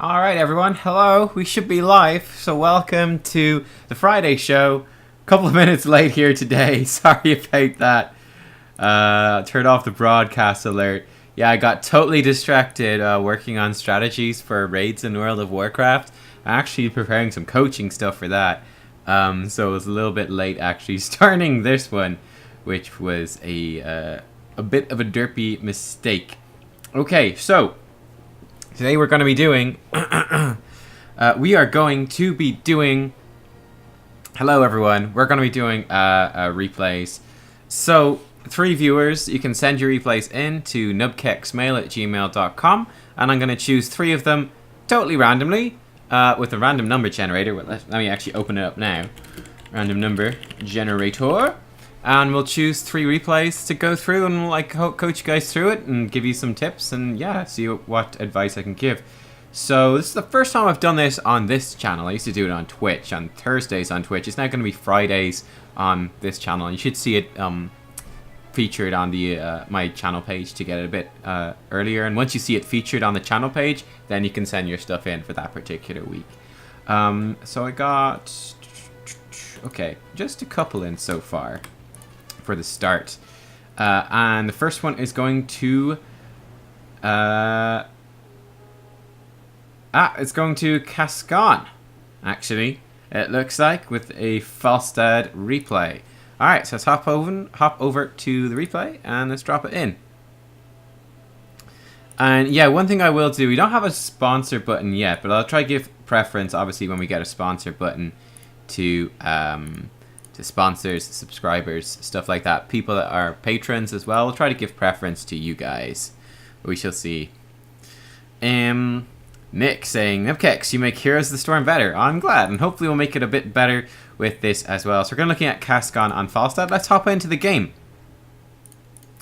Alright everyone, hello, we should be live, so welcome to the Friday show. A couple of minutes late here today, sorry about that. Turned off the broadcast alert. Yeah, I got totally distracted working on strategies for raids in World of Warcraft. I'm actually preparing some coaching stuff for that. So it was a little bit late actually starting this one, which was a bit of a derpy mistake. Okay, so today we're going to be doing hello everyone, we're going to be doing replays. So 3 viewers, you can send your replays in to nubkeksmail@gmail.com, and I'm going to choose 3 of them totally randomly with a random number generator. Let me actually open it up now. Random number generator. And we'll choose 3 replays to go through, and we'll coach you guys through it and give you some tips and yeah, see what advice I can give. So this is the first time I've done this on this channel. I used to do it on Twitch, on Thursdays on Twitch. It's now going to be Fridays on this channel, and you should see it featured on the my channel page to get it a bit earlier. And once you see it featured on the channel page, then you can send your stuff in for that particular week. So I got just a couple in so far for the start, and the first one is going to it's going to Cascon, actually, it looks like, with a Falstad replay. Alright, so let's hop over to the replay and let's drop it in. And yeah, one thing I will do, we don't have a sponsor button yet, but I'll try to give preference, obviously, when we get a sponsor button to sponsors, subscribers, stuff like that. People that are patrons as well. We'll try to give preference to you guys. We shall see. Nick saying, Nubkeks, you make Heroes of the Storm better. I'm glad, and hopefully we'll make it a bit better with this as well. So we're going to looking at Cascon on Falstad. Let's hop into the game.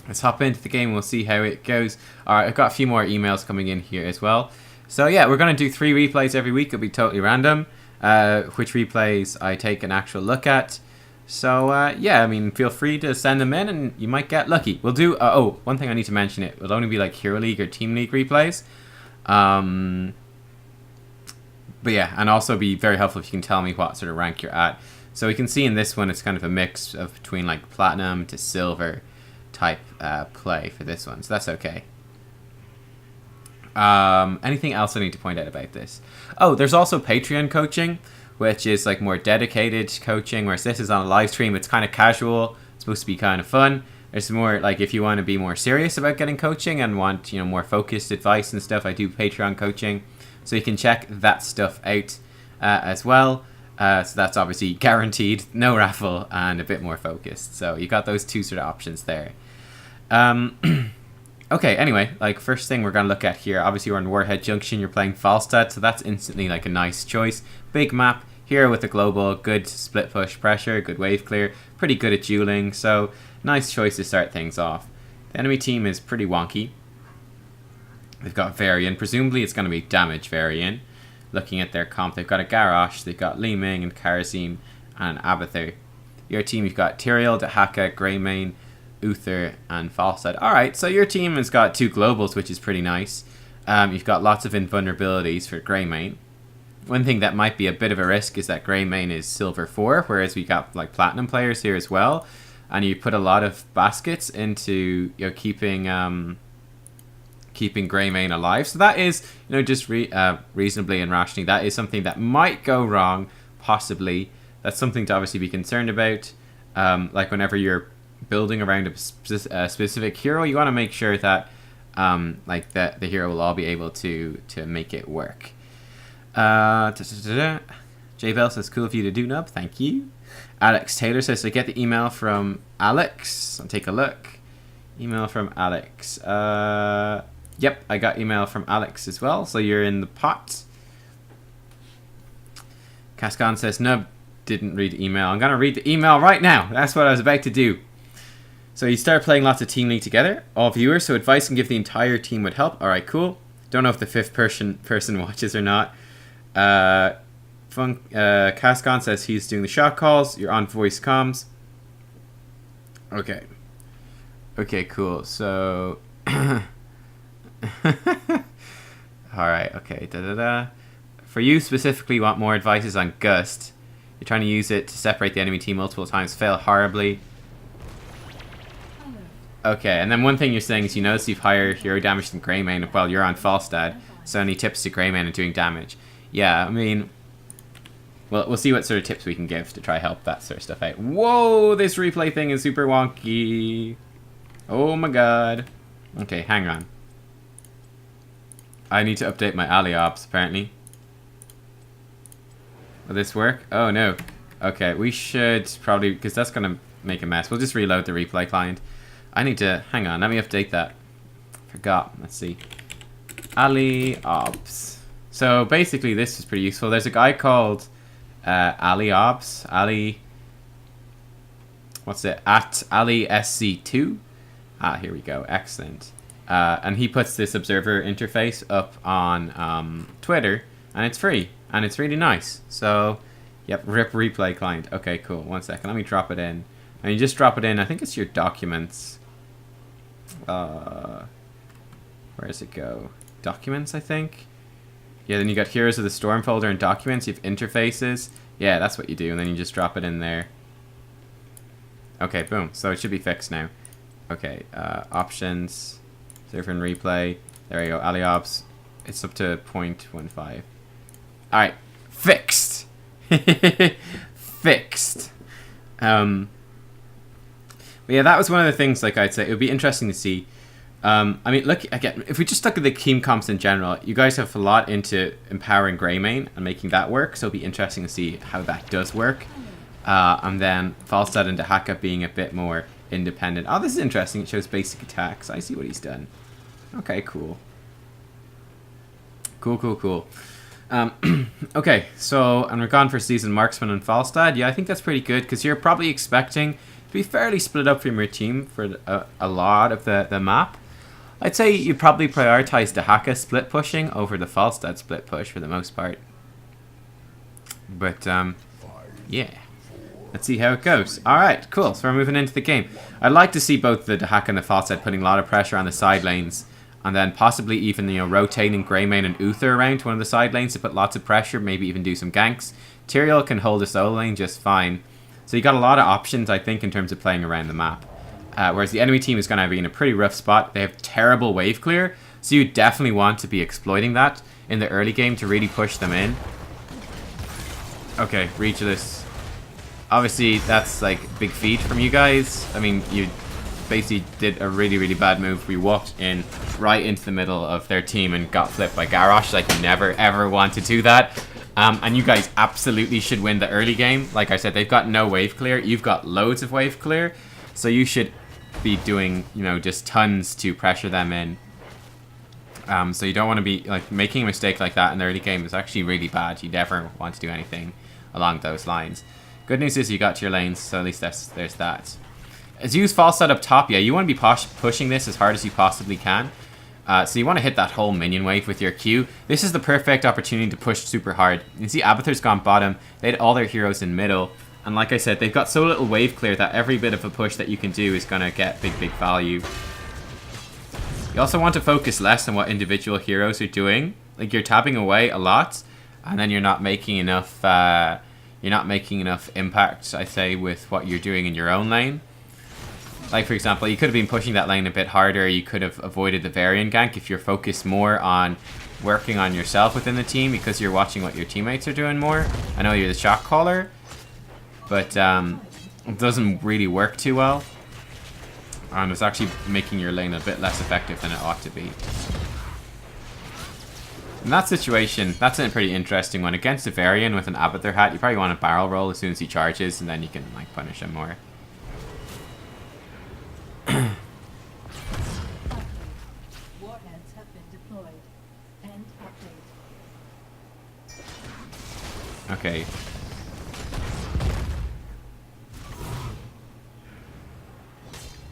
We'll see how it goes. Alright, I've got a few more emails coming in here as well. So yeah, we're going to do 3 replays every week. It'll be totally random. Which replays I take an actual look at. So yeah, I mean, feel free to send them in and you might get lucky. We'll do, one thing I need to mention, it will only be like Hero League or Team League replays. But yeah, and also be very helpful if you can tell me what sort of rank you're at. So we can see in this one, it's kind of a mix of between like platinum to silver type play for this one. So that's okay. Anything else I need to point out about this? Oh, there's also Patreon coaching, which is like more dedicated coaching, whereas this is on a live stream. It's kind of casual. It's supposed to be kind of fun. There's more like if you want to be more serious about getting coaching and want, more focused advice and stuff, I do Patreon coaching. So you can check that stuff out as well. So that's obviously guaranteed, no raffle, and a bit more focused. So you got those 2 sort of options there. Okay, anyway, first thing we're going to look at here, obviously we're on Warhead Junction, you're playing Falstad, so that's instantly a nice choice. Big map, here with the global, good split push pressure, good wave clear, pretty good at dueling, so nice choice to start things off. The enemy team is pretty wonky. They've got Varian, presumably it's going to be damage Varian. Looking at their comp, they've got a Garrosh, they've got Li Ming and Karazim and Abathur. Your team, you've got Tyrael, Dehaka, Greymane, Uther and Falstad. Alright, so your team has got 2 globals, which is pretty nice. You've got lots of invulnerabilities for Greymane. One thing that might be a bit of a risk is that Greymane is silver 4, whereas we got platinum players here as well. And you put a lot of baskets into keeping Greymane alive. So that is, just reasonably and rationally, that is something that might go wrong, possibly. That's something to obviously be concerned about. Whenever you're building around a specific hero, you want to make sure that that the hero will all be able to make it work. J-Bell says, cool of you to do, Nub, thank you. Alex Taylor says, I get the email from Alex. I'll take a look. Email from Alex. Yep, I got email from Alex as well, so you're in the pot. Cascon says, Nub didn't read the email. I'm going to read the email right now. That's what I was about to do. So you start playing lots of Team League together, all viewers, so advice and give the entire team would help. Alright, cool. Don't know if the 5th person watches or not. Cascon says he's doing the shot calls. You're on voice comms. Okay. Okay, cool. So Alright, okay. For you specifically, want more advices on Gust. You're trying to use it to separate the enemy team multiple times. Fail horribly. Okay, and then one thing you're saying is you notice you've higher hero damage than Greymane while you're on Falstad, so any tips to Greymane and doing damage. Yeah, I mean, well, we'll see what sort of tips we can give to try help that sort of stuff out. Whoa, this replay thing is super wonky. Oh my god. Okay, hang on. I need to update my ally ops, apparently. Will this work? Oh no. Okay, we should probably, because that's going to make a mess. We'll just reload the replay client. I need to, hang on, let me update that. Forgot, let's see. Ally ops. So basically this is pretty useful. There's a guy called ally ops. Ally, what's it? At ally SC2. Ah, here we go, excellent. And he puts this observer interface up on Twitter, and it's free, and it's really nice. So, yep, rip replay client. Okay, cool. 1 second, let me drop it in. And you just drop it in. I think it's your documents. Where does it go? Documents, I think. Yeah, then you got Heroes of the Storm folder and documents. You have interfaces. Yeah, that's what you do, and then you just drop it in there. Okay, boom. So it should be fixed now. Okay, options. Server and replay. There we go. Ally ops. It's up to 0.15. Alright. Fixed. Fixed. But yeah, that was one of the things, like I'd say, it would be interesting to see. I mean, look, again, if we just look at the team comps in general, you guys have a lot into empowering Greymane and making that work, so it'll be interesting to see how that does work. And then Falstad and Dehaka being a bit more independent. Oh, this is interesting. It shows basic attacks. I see what he's done. Okay, cool. Cool. Okay, so, and we're gone for season Marksman and Falstad. Yeah, I think that's pretty good, because you're probably expecting to be fairly split up from your team for a lot of the map. I'd say you probably prioritize Dehaka split pushing over the Falstad split push for the most part. But, yeah. Let's see how it goes. Alright, cool. So we're moving into the game. I'd like to see both the Dehaka and the Falstad putting a lot of pressure on the side lanes. And then possibly even, you know, rotating Greymane and Uther around to one of the side lanes to put lots of pressure. Maybe even do some ganks. Tyrael can hold a solo lane just fine. So you got a lot of options, I think, in terms of playing around the map. Whereas the enemy team is going to be in a pretty rough spot. They have terrible wave clear. So you definitely want to be exploiting that in the early game to really push them in. Okay, Regis. Obviously, that's like big feat from you guys. I mean, you basically did a really bad move. We walked in right into the middle of their team and got flipped by Garrosh. Like, you never ever want to do that. And you guys absolutely should win the early game. Like I said, they've got no wave clear. You've got loads of wave clear. So you should be doing, you know, just tons to pressure them in. So you don't want to be, like, making a mistake like that in the early game is actually really bad. You never want to do anything along those lines. Good news is you got to your lanes, so at least there's that. As you use Falstad up top, yeah, you want to be pushing this as hard as you possibly can. So you want to hit that whole minion wave with your Q. This is the perfect opportunity to push super hard. You can see Abathur's gone bottom. They had all their heroes in middle. And like I said, they've got so little wave clear that every bit of a push that you can do is going to get big value. You also want to focus less on what individual heroes are doing. Like, you're tapping away a lot, and then you're not making enough impact, I say, with what you're doing in your own lane. Like, for example, you could have been pushing that lane a bit harder. You could have avoided the variant gank if you're focused more on working on yourself within the team because you're watching what your teammates are doing more. I know you're the shot caller, but it doesn't really work too well. And it's actually making your lane a bit less effective than it ought to be. In that situation, that's a pretty interesting one. Against a Varian with an Abathur hat, you probably want to barrel roll as soon as he charges, and then you can, like, punish him more. Warheads have been deployed. End update. Okay.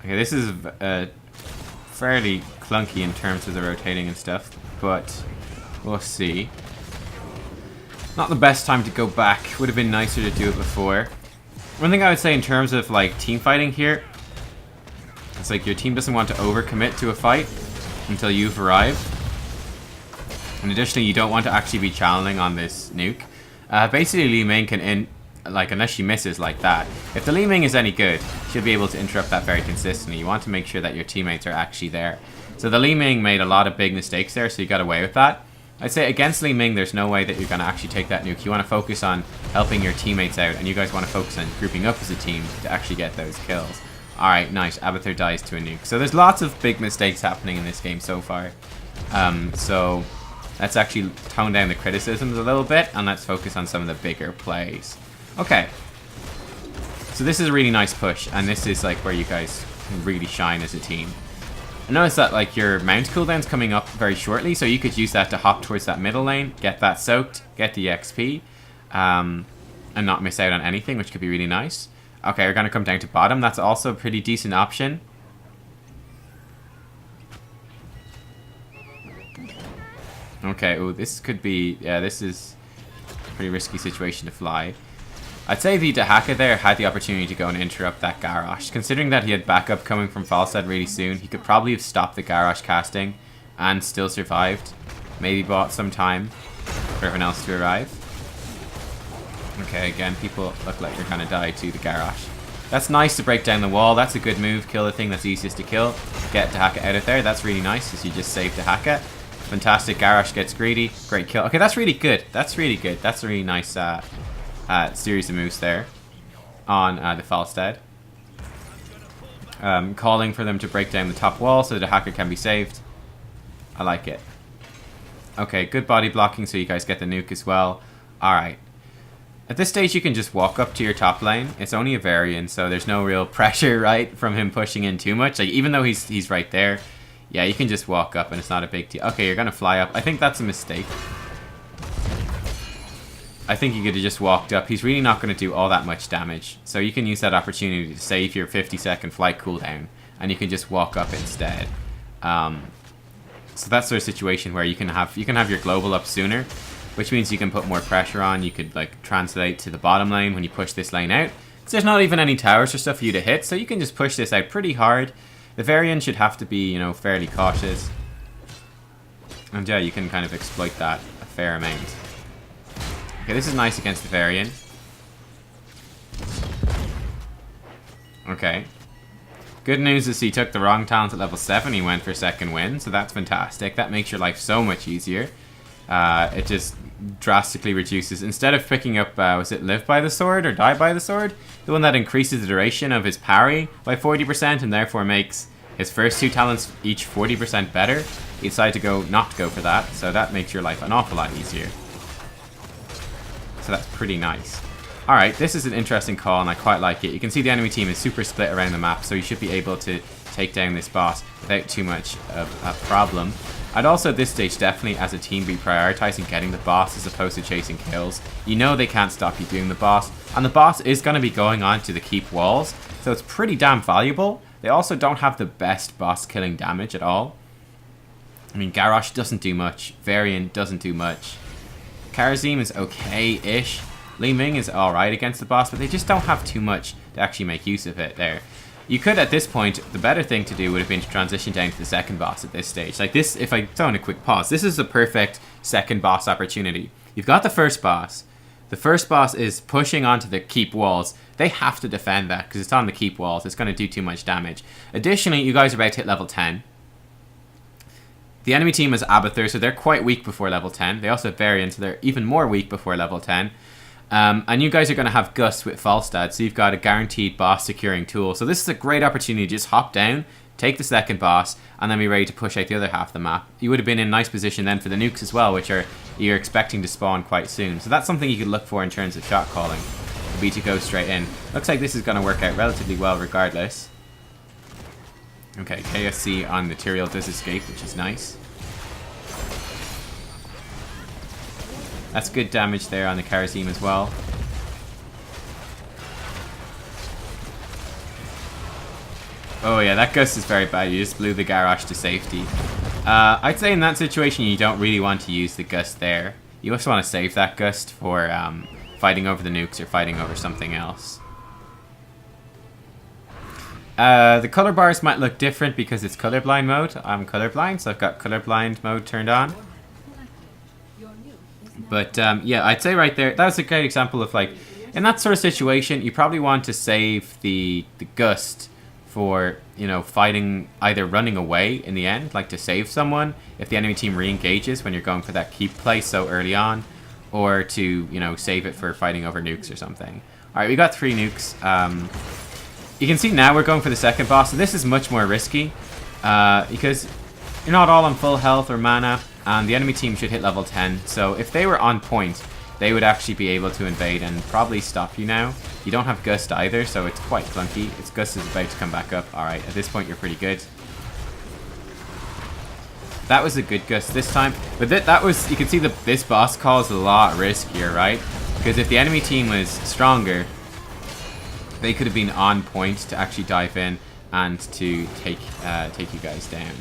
Okay, this is fairly clunky in terms of the rotating and stuff, but we'll see. Not the best time to go back. Would have been nicer to do it before. One thing I would say in terms of, like, team fighting here, it's like your team doesn't want to overcommit to a fight until you've arrived. And additionally, you don't want to actually be channeling on this nuke. Basically, Li Ming can unless she misses like that. If the Li Ming is any good, she'll be able to interrupt that very consistently. You want to make sure that your teammates are actually there. So the Li Ming made a lot of big mistakes there, so you got away with that. I'd say against Li Ming, there's no way that you're going to actually take that nuke. You want to focus on helping your teammates out, and you guys want to focus on grouping up as a team to actually get those kills. Alright, nice. Abathur dies to a nuke. So there's lots of big mistakes happening in this game so far. So let's actually tone down the criticisms a little bit, and let's focus on some of the bigger plays. Okay. So this is a really nice push, and this is like where you guys can really shine as a team. I notice that like your mount cooldown's coming up very shortly, so you could use that to hop towards that middle lane, get that soaked, get the XP, and not miss out on anything, which could be really nice. Okay, we're going to come down to bottom. That's also a pretty decent option. Okay, oh, this could be... Yeah, this is a pretty risky situation to fly. I'd say the Dahaka there had the opportunity to go and interrupt that Garrosh. Considering that he had backup coming from Falstad really soon, he could probably have stopped the Garrosh casting and still survived. Maybe bought some time for everyone else to arrive. Okay, again, people look like they're going to die to the Garrosh. That's nice to break down the wall. That's a good move. Kill the thing that's easiest to kill. Get Dahaka out of there. That's really nice because you just saved Dahaka. Fantastic. Garrosh gets greedy. Great kill. Okay, that's really good. That's really good. That's a really nice series of moves there on the Falstad. Calling for them to break down the top wall so the Dahaka can be saved. I like it. Okay, good body blocking so you guys get the nuke as well. Alright. At this stage, you can just walk up to your top lane. It's only a variant, so there's no real pressure, right, from him pushing in too much. Like, even though he's right there, yeah, you can just walk up and it's not a big deal. Okay, you're going to fly up. I think that's a mistake. I think you could have just walked up. He's really not going to do all that much damage. So you can use that opportunity to save your 50-second flight cooldown, and you can just walk up instead. So that's sort of situation where you can have your global up sooner, which means you can put more pressure on. You could like translate to the bottom lane when you push this lane out. So there's not even any towers or stuff for you to hit, so you can just push this out pretty hard. The variant should have to be, you know, fairly cautious. And yeah, you can kind of exploit that a fair amount. Okay, this is nice against the variant. Okay. Good news is he took the wrong talent at level 7. He went for second win, so that's fantastic. That makes your life so much easier. It just drastically reduces. Instead of picking up, was it Live by the Sword or Die by the Sword? The one that increases the duration of his parry by 40% and therefore makes his first two talents each 40% better. He decided to not go for that, so that makes your life an awful lot easier. So that's pretty nice. Alright, this is an interesting call and I quite like it. You can see the enemy team is super split around the map, so you should be able to take down this boss without too much of a problem. I'd also at this stage definitely as a team be prioritizing getting the boss as opposed to chasing kills. You know they can't stop you doing the boss, and the boss is going to be going on to the keep walls, so it's pretty damn valuable. They also don't have the best boss killing damage at all. I mean, Garrosh doesn't do much, Varian doesn't do much. Karazim is okay-ish. Li Ming is alright against the boss, but they just don't have too much to actually make use of it there. You could, at this point, the better thing to do would have been to transition down to the second boss at this stage. Like this, if I throw in a quick pause, this is the perfect second boss opportunity. You've got the first boss. The first boss is pushing onto the keep walls. They have to defend that because it's on the keep walls. It's going to do too much damage. Additionally, you guys are about to hit level 10. The enemy team is Abathur, so they're quite weak before level 10. They also have Varian, so they're even more weak before level 10. And you guys are going to have Gust with Falstad, so you've got a guaranteed boss securing tool. So this is a great opportunity to just hop down, take the second boss, and then be ready to push out the other half of the map. You would have been in a nice position then for the nukes as well, which you're expecting to spawn quite soon. So that's something you could look for in terms of shot calling, would be to go straight in. Looks like this is going to work out relatively well regardless. Okay, KSC on material does escape, which is nice. That's good damage there on the Karazim as well. Oh yeah, that Gust is very bad. You just blew the Garrosh to safety. I'd say in that situation you don't really want to use the Gust there. You just want to save that Gust for fighting over the nukes or fighting over something else. The color bars might look different because it's colorblind mode. I'm colorblind, so I've got colorblind mode turned on. But yeah, I'd say right there, that was a great example of like, in that sort of situation, you probably want to save the gust for, you know, fighting, either running away in the end, like to save someone if the enemy team re-engages when you're going for that keep play so early on, or to, you know, save it for fighting over nukes or something. Alright, we got 3 nukes. You can see now we're going for the second boss, and this is much more risky because you're not all on full health or mana, and the enemy team should hit level 10, so if they were on point, they would actually be able to invade and probably stop you now. You don't have Gust either, so it's quite clunky. Its Gust is about to come back up. Alright, at this point you're pretty good. That was a good Gust this time. But that was, you can see this boss call is a lot riskier, right? Because if the enemy team was stronger, they could have been on point to actually dive in and to take you guys down.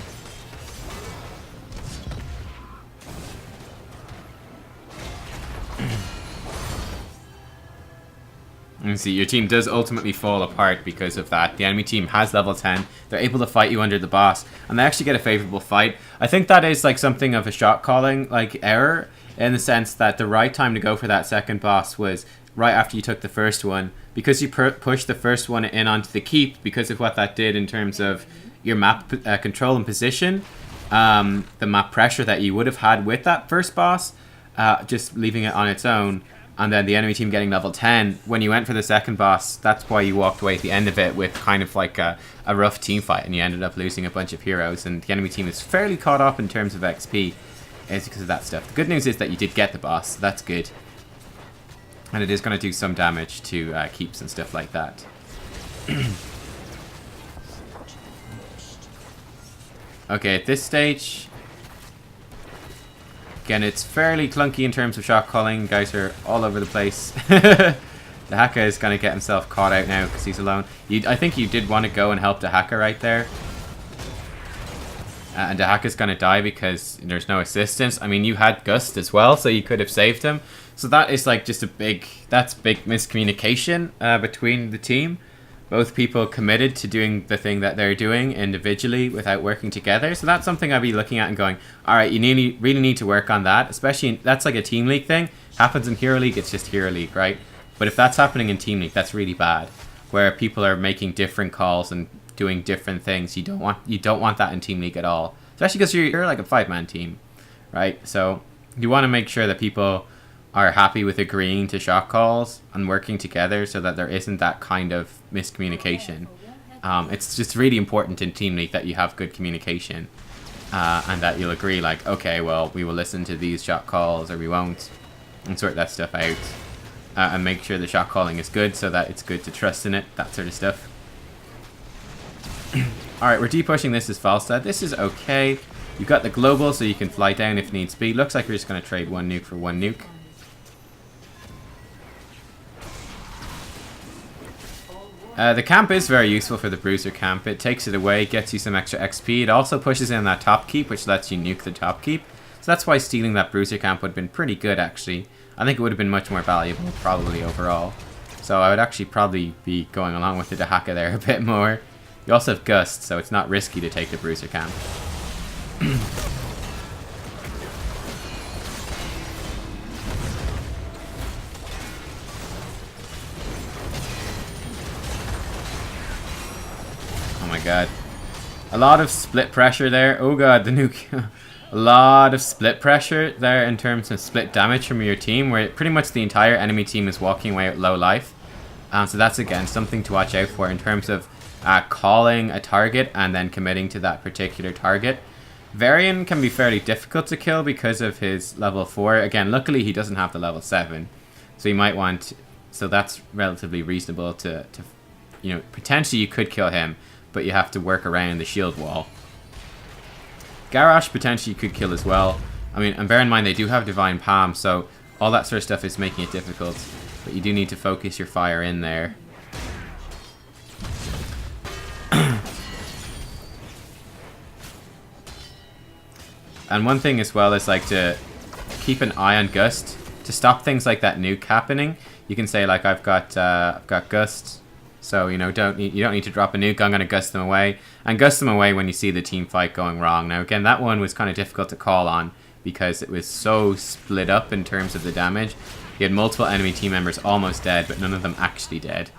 And see, your team does ultimately fall apart because of that. The enemy team has level 10. They're able to fight you under the boss, and they actually get a favorable fight. I think that is like something of a shot calling like error, in the sense that the right time to go for that second boss was right after you took the first one, because you pushed the first one in onto the keep because of what that did in terms of your map control and position. The map pressure that you would have had with that first boss, just leaving it on its own. And then the enemy team getting level 10, when you went for the second boss, that's why you walked away at the end of it with kind of like a rough team fight, and you ended up losing a bunch of heroes, and the enemy team is fairly caught up in terms of XP. It's because of that stuff. The good news is that you did get the boss, so that's good. And it is going to do some damage to keeps and stuff like that. Okay, at this stage... Again, it's fairly clunky in terms of shot calling. Guys are all over the place. The Hacker is going to get himself caught out now because he's alone. I think you did want to go and help the Hacker right there. And the Hacker's going to die because there's no assistance. I mean, you had Gust as well, so you could have saved him. So that is like just that's big miscommunication between the team. Both people committed to doing the thing that they're doing individually without working together. So that's something I'd be looking at and going, alright, you really need to work on that. Especially, that's like a Team League thing. Happens in Hero League, it's just Hero League, right? But if that's happening in Team League, that's really bad. Where people are making different calls and doing different things. You don't want that in Team League at all. Especially because you're like a 5-man team, right? So you want to make sure that people are happy with agreeing to shot calls and working together so that there isn't that kind of miscommunication. It's just really important in Team League that you have good communication and that you'll agree like, okay, well, we will listen to these shot calls or we won't, and sort that stuff out and make sure the shot calling is good so that it's good to trust in it, that sort of stuff. Alright, we're depushing this as Falstad. This is okay. You've got the global so you can fly down if needs be. Looks like we're just going to trade 1 nuke for 1 nuke. The camp is very useful for the Bruiser camp. It takes it away, gets you some extra XP. It also pushes in that top keep, which lets you nuke the top keep. So that's why stealing that Bruiser camp would have been pretty good, actually. I think it would have been much more valuable, probably, overall. So I would actually probably be going along with the Dahaka there a bit more. You also have Gust, so it's not risky to take the Bruiser camp. Oh my god. A lot of split pressure there. Oh god, the nuke. A lot of split pressure there in terms of split damage from your team, where pretty much the entire enemy team is walking away with low life. So that's, again, something to watch out for in terms of calling a target and then committing to that particular target. Varian can be fairly difficult to kill because of his level 4. Again, luckily he doesn't have the level 7. So you might want... So that's relatively reasonable to you know, potentially you could kill him, but you have to work around the shield wall. Garrosh potentially could kill as well. I mean, and bear in mind they do have Divine Palm, so all that sort of stuff is making it difficult. But you do need to focus your fire in there. And one thing as well is like to keep an eye on Gust to stop things like that nuke happening. You can say like I've got Gust, so you know you don't need to drop a nuke. I'm going to Gust them away, and Gust them away when you see the team fight going wrong. Now again, that one was kind of difficult to call on because it was so split up in terms of the damage. He had multiple enemy team members almost dead, but none of them actually dead.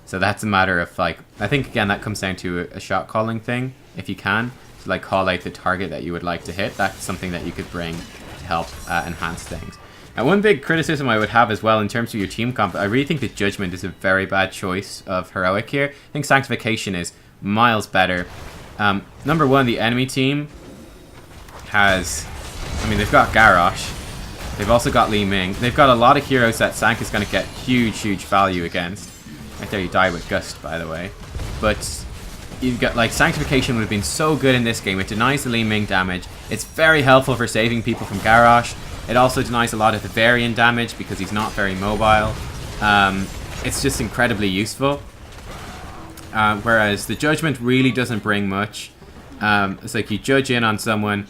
So that's a matter of, like, I think again that comes down to a shot calling thing. If you can, to like call out the target that you would like to hit, that's something that you could bring to help enhance things. And one big criticism I would have as well in terms of your team comp, I really think that Judgment is a very bad choice of heroic here. I think Sanctification is miles better. Number one, the enemy team has, I mean, they've got Garrosh. They've also got Li Ming. They've got a lot of heroes that Sank is going to get huge value against. Right there, you die with Gust, by the way. But you've got, like, Sanctification would have been so good in this game. It denies the Li Ming damage. It's very helpful for saving people from Garrosh. It also denies a lot of the Varian damage because he's not very mobile. It's just incredibly useful. Whereas the Judgment really doesn't bring much. It's like you judge in on someone.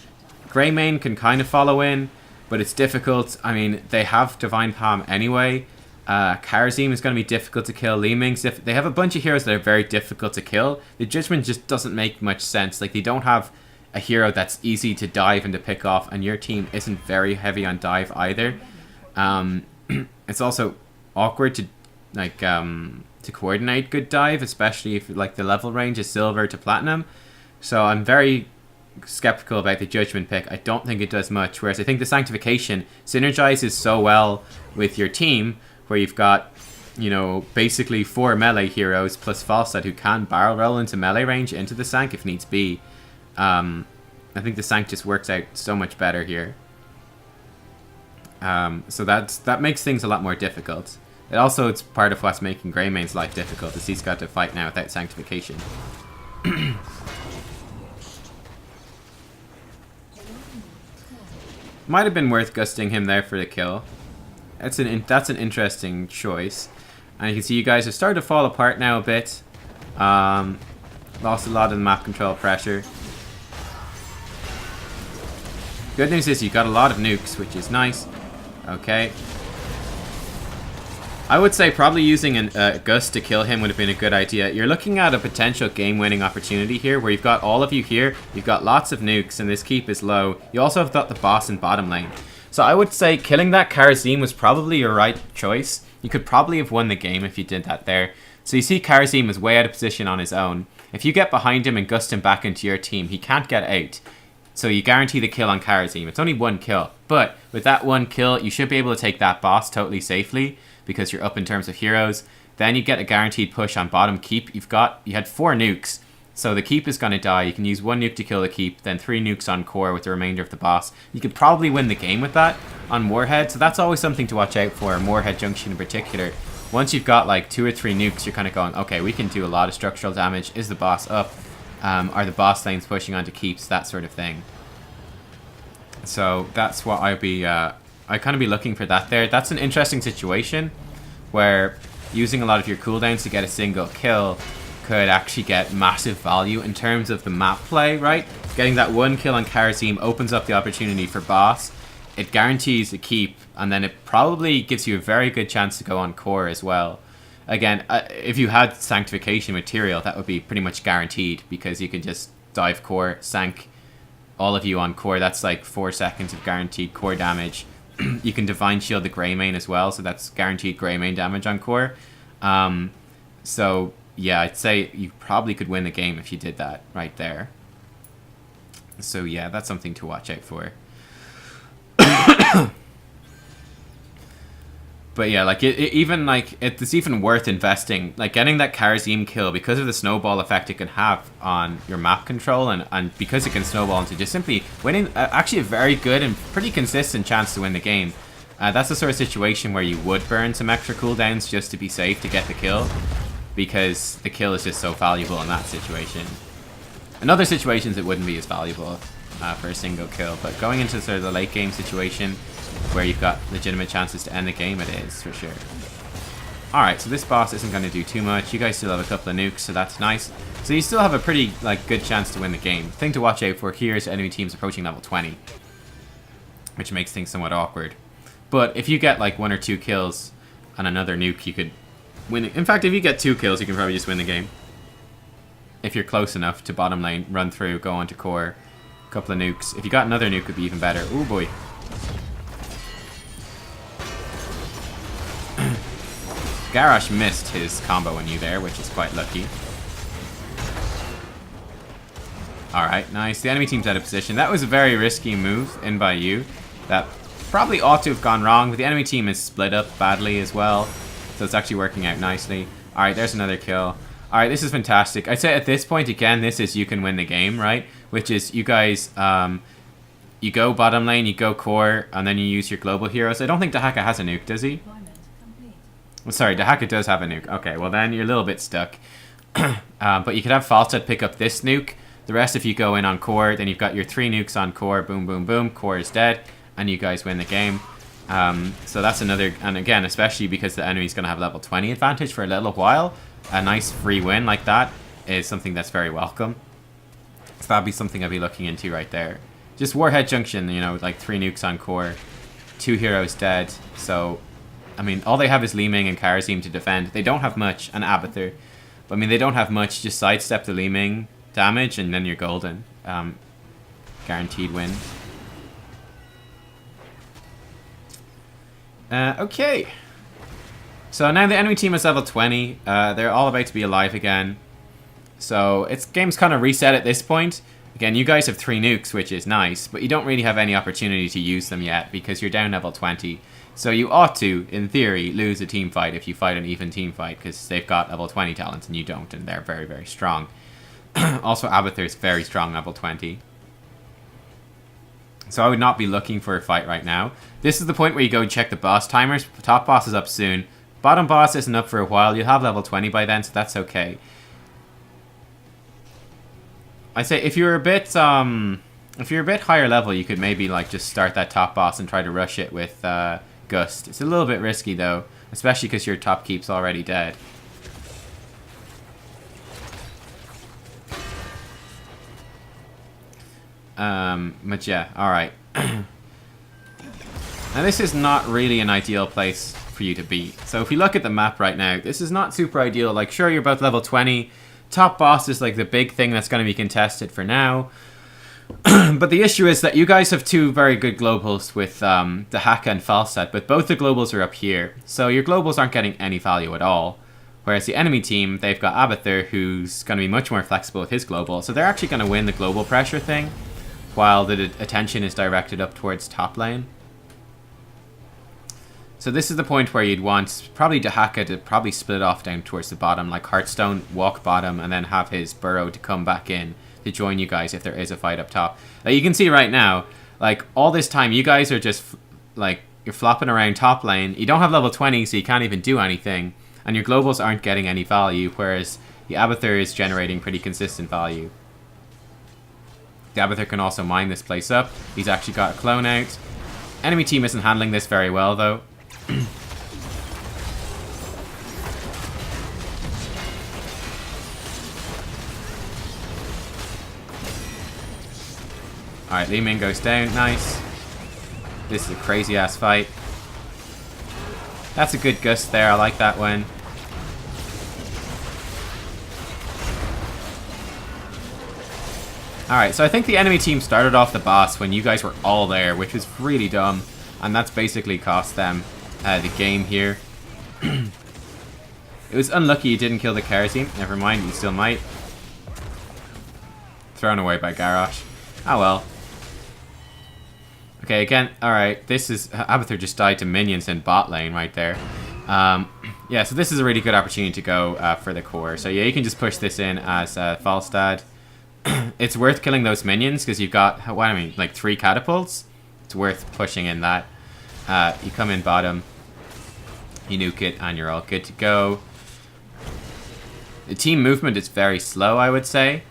Greymane can kind of follow in, but it's difficult. I mean, they have Divine Palm anyway. Kharazim is going to be difficult to kill. Li Ming's they have a bunch of heroes that are very difficult to kill. The Judgment just doesn't make much sense. Like, they don't have a hero that's easy to dive and to pick off, and your team isn't very heavy on dive either. It's also awkward to, like, to coordinate good dive, especially if, like, the level range is silver to platinum. So I'm very skeptical about the Judgment pick. I don't think it does much, whereas I think the Sanctification synergizes so well with your team, where you've got, you know, basically 4 melee heroes plus Falstad who can barrel roll into melee range into the Sank if needs be. I think the Sank just works out so much better here. So that makes things a lot more difficult. It's part of what's making Greymane's life difficult, is he's got to fight now without Sanctification. Might have been worth gusting him there for the kill. That's an interesting choice. And you can see you guys have started to fall apart now a bit. Lost a lot of the map control pressure. Good news is you got a lot of nukes, which is nice. Okay. I would say probably using a Gust to kill him would have been a good idea. You're looking at a potential game-winning opportunity here, where you've got all of you here, you've got lots of nukes, and this keep is low. You also have got the boss in bottom lane. So I would say killing that Kharazim was probably your right choice. You could probably have won the game if you did that there. So you see Kharazim is way out of position on his own. If you get behind him and Gust him back into your team, he can't get out. So you guarantee the kill on Kharazim. It's only 1 kill. But with that 1 kill, you should be able to take that boss totally safely, because you're up in terms of heroes. Then you get a guaranteed push on bottom keep. You had 4 nukes, so the keep is going to die. You can use 1 nuke to kill the keep, then 3 nukes on core with the remainder of the boss. You could probably win the game with that on Warhead, so that's always something to watch out for, Warhead Junction in particular. Once you've got like 2 or 3 nukes, you're kind of going, okay, we can do a lot of structural damage. Is the boss up? Are the boss lanes pushing onto keeps? That sort of thing. So that's what I'd kind of be looking for that there. That's an interesting situation where using a lot of your cooldowns to get a single kill could actually get massive value in terms of the map play, right? Getting that 1 kill on Kharazim opens up the opportunity for boss. It guarantees a keep, and then it probably gives you a very good chance to go on core as well. Again, if you had Sanctification material, that would be pretty much guaranteed, because you can just dive core, sank all of you on core. That's like 4 seconds of guaranteed core damage. You can Divine Shield the Greymane as well, so that's guaranteed Greymane damage on core. So yeah, I'd say you probably could win the game if you did that right there. So yeah, that's something to watch out for. But yeah, like it's even worth investing, like getting that Kharazim kill, because of the snowball effect it can have on your map control, and because it can snowball into just simply winning, actually a very good and pretty consistent chance to win the game. That's the sort of situation where you would burn some extra cooldowns just to be safe to get the kill, because the kill is just so valuable in that situation. In other situations it wouldn't be as valuable for a single kill, but going into sort of the late game situation where you've got legitimate chances to end the game, it is for sure. Alright, so this boss isn't going to do too much. You guys still have a couple of nukes, so that's nice. So you still have a pretty good chance to win the game. The thing to watch out for here is enemy teams approaching level 20, which makes things somewhat awkward. But if you get like 1 or 2 kills on another nuke, you could win it. In fact, if you get 2 kills, you can probably just win the game. If you're close enough to bottom lane, run through, go onto core, a couple of nukes. If you got another nuke, it would be even better. Oh boy. Garrosh missed his combo on you there, which is quite lucky. Alright, nice. The enemy team's out of position. That was a very risky move in by you. That probably ought to have gone wrong, but the enemy team is split up badly as well. So it's actually working out nicely. Alright, there's another kill. Alright, this is fantastic. I'd say at this point, again, this is you can win the game, right? Which is you guys, you go bottom lane, you go core, and then you use your global heroes. I don't think Dahaka has a nuke, does he? Sorry, Dahaka does have a nuke. Okay, well then you're a little bit stuck. But you could have Falstad pick up this nuke. The rest, if you go in on core, then you've got your 3 nukes on core. Boom, boom, boom. Core is dead, and you guys win the game. So that's another, and again, especially because the enemy's going to have level 20 advantage for a little while, a nice free win like that is something that's very welcome. So that'd be something I'd be looking into right there. Just Warhead Junction, you know, like 3 nukes on core, 2 heroes dead. So, I mean, all they have is Li Ming and Karazim to defend. They don't have much, and Abathur. But I mean, they don't have much. Just sidestep the Li Ming damage, and then you're golden. Guaranteed win. Okay. So now the enemy team is level 20. They're all about to be alive again. So game's kind of reset at this point. Again, you guys have 3 nukes, which is nice, but you don't really have any opportunity to use them yet because you're down level 20. So you ought to, in theory, lose a team fight if you fight an even team fight because they've got level 20 talents and you don't, and they're very, very strong. Also, Abathur is very strong, level 20. So I would not be looking for a fight right now. This is the point where you go and check the boss timers. Top boss is up soon. Bottom boss isn't up for a while. You'll have level 20 by then, so that's okay. I'd say if you're a bit higher level, you could maybe like just start that top boss and try to rush it with Gust. It's a little bit risky though, especially because your top keep's already dead. But yeah, alright. Now this is not really an ideal place for you to be. So if you look at the map right now, this is not super ideal. Like, sure, you're about level 20. Top boss is like the big thing that's going to be contested for now. But the issue is that you guys have 2 very good globals with Dahaka and Falstad, but both the globals are up here. So your globals aren't getting any value at all. Whereas the enemy team, they've got Abathur, who's going to be much more flexible with his global. So they're actually going to win the global pressure thing, while the attention is directed up towards top lane. So this is the point where you'd want probably Dahaka to probably split off down towards the bottom, like Hearthstone, walk bottom, and then have his burrow to come back in to join you guys if there is a fight up top. Now you can see right now, like all this time, you guys are just like, you're flopping around top lane. You don't have level 20, so you can't even do anything, and your globals aren't getting any value, whereas the Abathur is generating pretty consistent value. The Abathur can also mine this place up. He's actually got a clone out. Enemy team isn't handling this very well though. Alright, Li Ming goes down. Nice. This is a crazy ass fight. That's a good gust there. I like that one. Alright, so I think the enemy team started off the boss when you guys were all there, which was really dumb. And that's basically cost them the game here. It was unlucky you didn't kill the Karazim. Never mind, you still might. Thrown away by Garrosh. Oh well. Okay, again, alright, this is... Abathur just died to minions in bot lane right there. Yeah, so this is a really good opportunity to go for the core. So yeah, you can just push this in as Falstad. It's worth killing those minions because you've got, what I mean, like 3 catapults. It's worth pushing in that. You come in bottom, you nuke it, and you're all good to go. The team movement is very slow, I would say.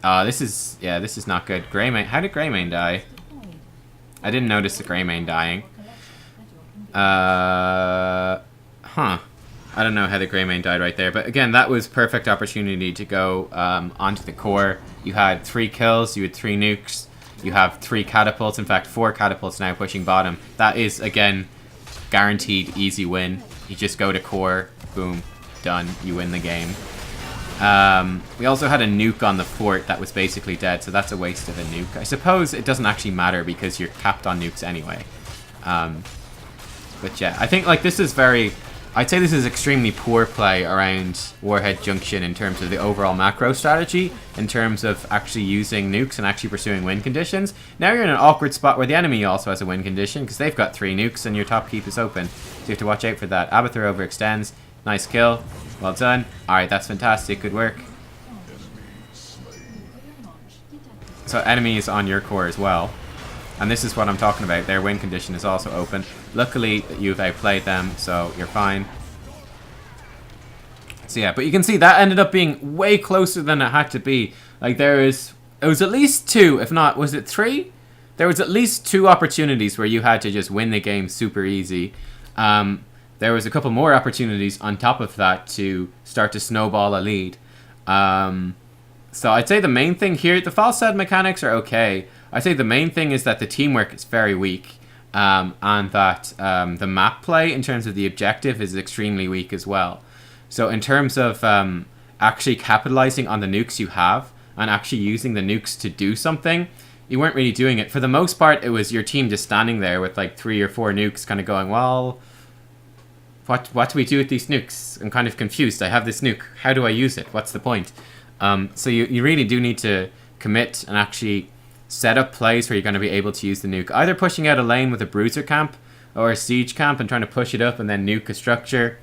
This is not good. Greymane, how did Greymane die? I didn't notice the Greymane dying. I don't know how the Greymane died right there, but again, that was perfect opportunity to go onto the core. You had 3 kills, you had 3 nukes, you have 3 catapults, in fact 4 catapults now pushing bottom. That is, again, guaranteed easy win. You just go to core, boom, done, you win the game. We also had a nuke on the fort that was basically dead, so that's a waste of a nuke. I suppose it doesn't actually matter because you're capped on nukes anyway. But yeah, I think like this is very... I'd say this is extremely poor play around Warhead Junction in terms of the overall macro strategy, in terms of actually using nukes and actually pursuing win conditions. Now you're in an awkward spot where the enemy also has a win condition because they've got 3 nukes and your top keep is open. So you have to watch out for that. Abathur overextends. Nice kill. Well done. Alright, that's fantastic. Good work. So enemy is on your core as well. And this is what I'm talking about. Their win condition is also open. Luckily, you've outplayed them, so you're fine. So yeah, but you can see that ended up being way closer than it had to be. Like it was at least 2, if not, was it 3? There was at least 2 opportunities where you had to just win the game super easy. There was a couple more opportunities on top of that to start to snowball a lead. So I'd say the main thing here, the false start mechanics are okay. I'd say the main thing is that the teamwork is very weak. And that the map play in terms of the objective is extremely weak as well. So in terms of actually capitalizing on the nukes you have and actually using the nukes to do something, you weren't really doing it. For the most part, it was your team just standing there with like 3 or 4 nukes kind of going, well, what do we do with these nukes? I'm kind of confused. I have this nuke. How do I use it? What's the point? So you really do need to commit and actually set up plays where you're going to be able to use the nuke. Either pushing out a lane with a bruiser camp or a siege camp and trying to push it up and then nuke a structure.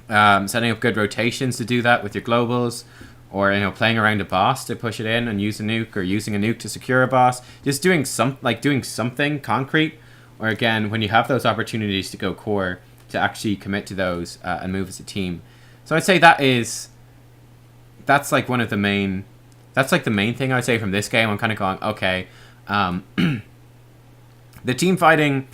Setting up good rotations to do that with your globals. Or, you know, playing around a boss to push it in and use a nuke, or using a nuke to secure a boss. Just doing something concrete. Or again, when you have those opportunities to go core, to actually commit to those and move as a team. So I'd say that's like one of the main... That's like the main thing I'd say from this game. I'm kind of going, okay, the team fighting,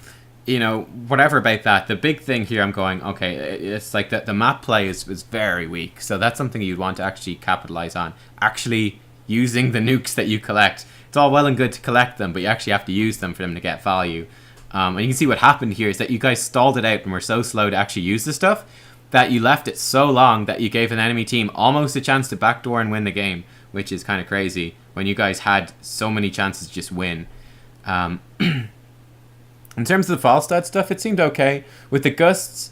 you know, whatever about that. The big thing here, I'm going, okay, it's like that the map play is very weak. So that's something you'd want to actually capitalize on. Actually using the nukes that you collect. It's all well and good to collect them, but you actually have to use them for them to get value. And you can see what happened here is that you guys stalled it out and were so slow to actually use the stuff that you left it so long that you gave an enemy team almost a chance to backdoor and win the game. Which is kind of crazy when you guys had so many chances to just win. In terms of the false start stuff, it seemed okay. With the gusts,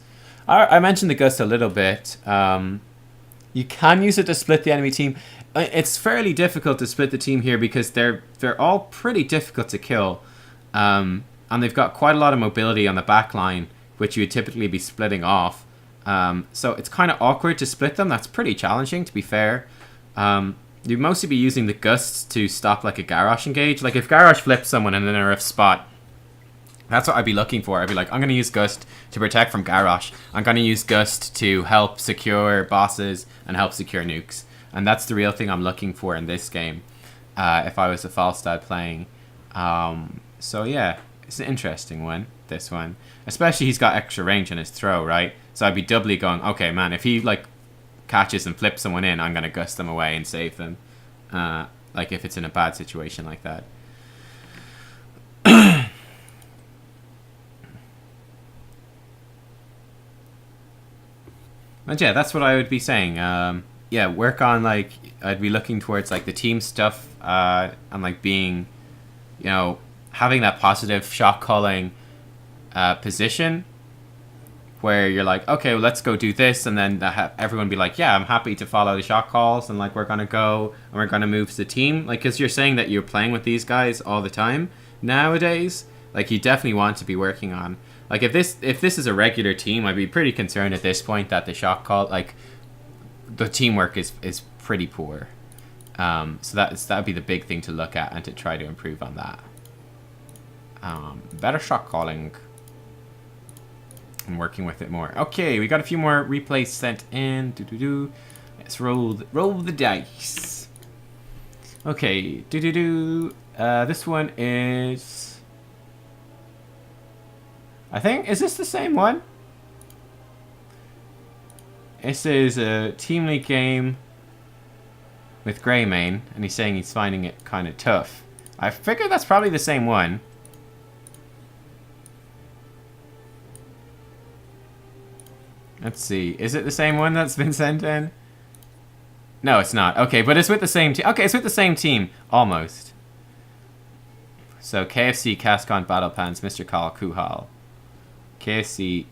I mentioned the gust a little bit. You can use it to split the enemy team. It's fairly difficult to split the team here because they're all pretty difficult to kill. And they've got quite a lot of mobility on the back line, which you would typically be splitting off. So it's kind of awkward to split them. That's pretty challenging, to be fair. You'd mostly be using the gusts to stop like a Garrosh engage. Like if Garrosh flips someone in an RF spot, that's what I'd be looking for. I'd be like, I'm going to use Gust to protect from Garrosh. I'm going to use Gust to help secure bosses and help secure nukes. And that's the real thing I'm looking for in this game. If I was a Falstad playing. So yeah, it's an interesting one, this one. Especially he's got extra range in his throw, right? So I'd be doubly going, okay man, if he like catches and flips someone in, I'm going to gust them away and save them. Like if it's in a bad situation like that. And yeah, that's what I would be saying. Yeah, work on like, I'd be looking towards like the team stuff and like being, you know, having that positive shot calling position where you're like, okay, well, let's go do this, and then everyone be like, yeah, I'm happy to follow the shot calls, and like we're gonna go and we're gonna move as a team, like because you're saying that you're playing with these guys all the time nowadays, like you definitely want to be working on, like if this is a regular team, I'd be pretty concerned at this point that the shot call, like the teamwork is pretty poor. So that'd be the big thing to look at and to try to improve on that. Better shot calling. And working with it more. Okay, we got a few more replays sent in. Let's roll the dice. Okay, this one is, I think, is this the same one? This is a Team League game with Greymane, and he's saying he's finding it kind of tough. I figure that's probably the same one. Let's see. Is it the same one that's been sent in? No, it's not. Okay, but it's with the same team. Okay, it's with the same team. Almost. So, KFC, Cascon, Battle Pants, Mr. Call, Kuhal. KFC.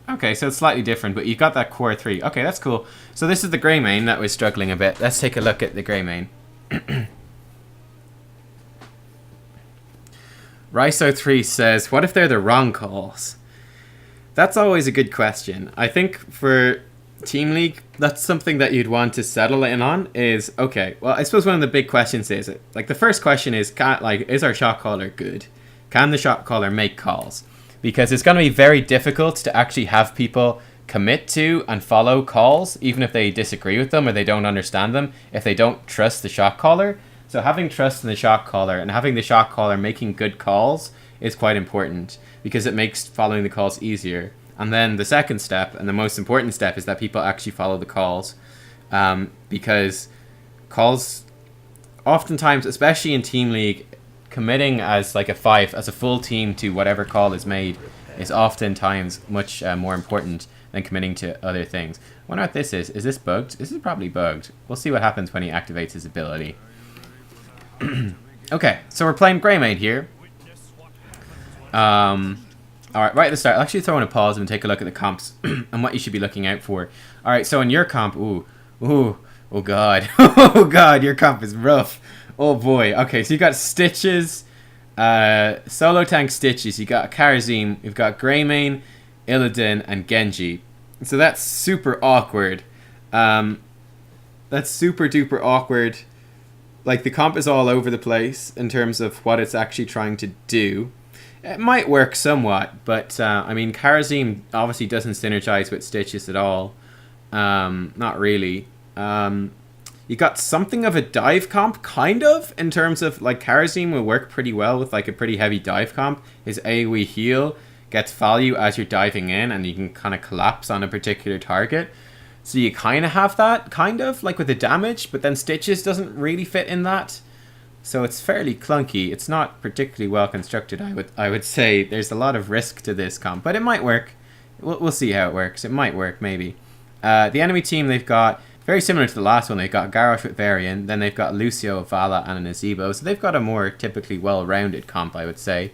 Okay, so it's slightly different, but you got that core 3. Okay, that's cool. So this is the grey main that was struggling a bit. Let's take a look at the grey main. Riso3 says, what if they're the wrong calls? That's always a good question. I think for Team League, that's something that you'd want to settle in on is, okay, well, I suppose one of the big questions is, like, the first question is, is our shot caller good? Can the shot caller make calls? Because it's going to be very difficult to actually have people commit to and follow calls, even if they disagree with them or they don't understand them, if they don't trust the shot caller. So having trust in the shot caller and having the shot caller making good calls is quite important because it makes following the calls easier. And then the second step, and the most important step, is that people actually follow the calls. Because calls, oftentimes, especially in Team League, committing as like a 5, as a full team to whatever call is made is oftentimes much more important than committing to other things. I wonder what this is. Is this bugged? This is probably bugged. We'll see what happens when he activates his ability. Okay, so we're playing Greymane here. Alright, right at the start, I'll actually throw in a pause and take a look at the comps and what you should be looking out for. Alright, so in your comp, oh god, oh god, your comp is rough. Oh boy, okay, so you got Stitches, solo tank Stitches, you got Karazim, you've got Greymane, Illidan, and Genji. So that's super awkward. That's super duper awkward. Like, the comp is all over the place in terms of what it's actually trying to do. It might work somewhat, but, I mean, Karazim obviously doesn't synergize with Stitches at all. Not really. You got something of a dive comp, kind of, in terms of, like, Karazim will work pretty well with, like, a pretty heavy dive comp. His AoE heal gets value as you're diving in, and you can kind of collapse on a particular target. So you kind of have that, kind of, like with the damage, but then Stitches doesn't really fit in that. So it's fairly clunky. It's not particularly well constructed, I would say. There's a lot of risk to this comp, but it might work. We'll see how it works. It might work, maybe. The enemy team, they've got, very similar to the last one, they've got Garrosh with Varian, then they've got Lucio, Vala, and an Azebo. So they've got a more typically well-rounded comp, I would say.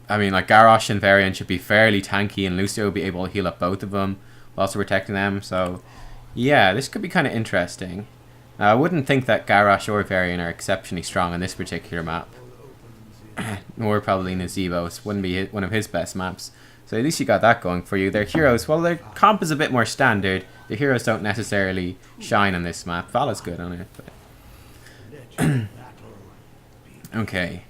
I mean, like, Garrosh and Varian should be fairly tanky, and Lucio will be able to heal up both of them while also protecting them. So, yeah, this could be kind of interesting. I wouldn't think that Garrosh or Varian are exceptionally strong on this particular map. Nor probably Nazebo. It wouldn't be one of his best maps. So at least you got that going for you. Their heroes, well, their comp is a bit more standard. The heroes don't necessarily shine on this map. Vala's good on it, but... Okay.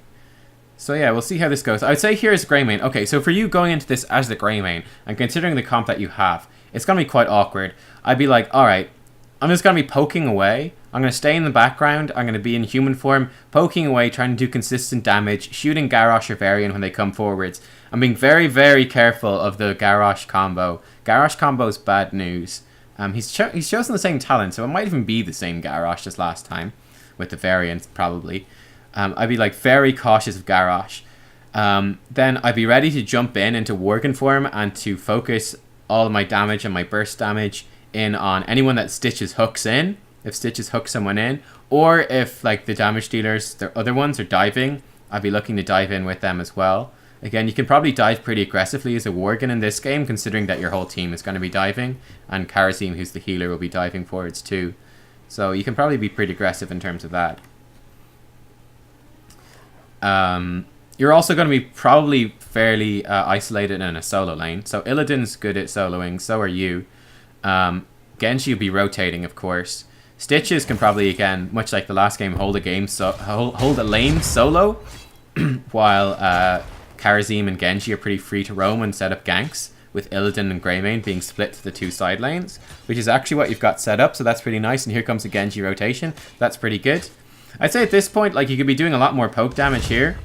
So yeah, we'll see how this goes. I would say here's Greymane. Okay, so for you going into this as the Greymane, and considering the comp that you have, it's going to be quite awkward. I'd be like, alright, I'm just going to be poking away. I'm going to stay in the background. I'm going to be in human form, poking away, trying to do consistent damage, shooting Garrosh or Varian when they come forwards. I'm being very, very careful of the Garrosh combo. Garrosh combo is bad news. He's chosen the same talent, so it might even be the same Garrosh as last time, with the Variant, probably. I'd be like very cautious of Garrosh. Then I'd be ready to jump into Worgen form and to focus all of my damage and my burst damage in on anyone that Stitches hooks in. If Stitches hooks someone in, or if like the damage dealers, the other ones, are diving, I'd be looking to dive in with them as well. Again, you can probably dive pretty aggressively as a Worgen in this game, considering that your whole team is going to be diving, and Karazim, who's the healer, will be diving forwards too. So you can probably be pretty aggressive in terms of that. You're also going to be probably fairly isolated in a solo lane. So Illidan's good at soloing, so are you. Genji will be rotating, of course. Stitches can probably, again, much like the last game, hold a lane solo, while Karazim and Genji are pretty free to roam and set up ganks, with Illidan and Greymane being split to the two side lanes, which is actually what you've got set up, so that's pretty nice. And here comes a Genji rotation. That's pretty good. I'd say at this point, like, you could be doing a lot more poke damage here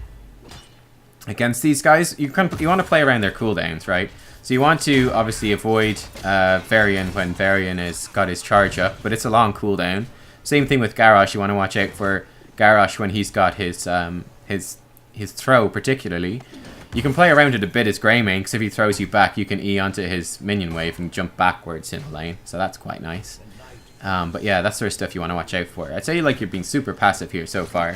against these guys. You want to play around their cooldowns, right? So you want to obviously avoid Varian when Varian has got his charge up, but it's a long cooldown. Same thing with Garrosh. You want to watch out for Garrosh when he's got his throw, particularly. You can play around it a bit as Greymane, because if he throws you back, you can E onto his minion wave and jump backwards in the lane. So that's quite nice. But yeah, that's sort of stuff you want to watch out for. I'd say like you're being super passive here so far,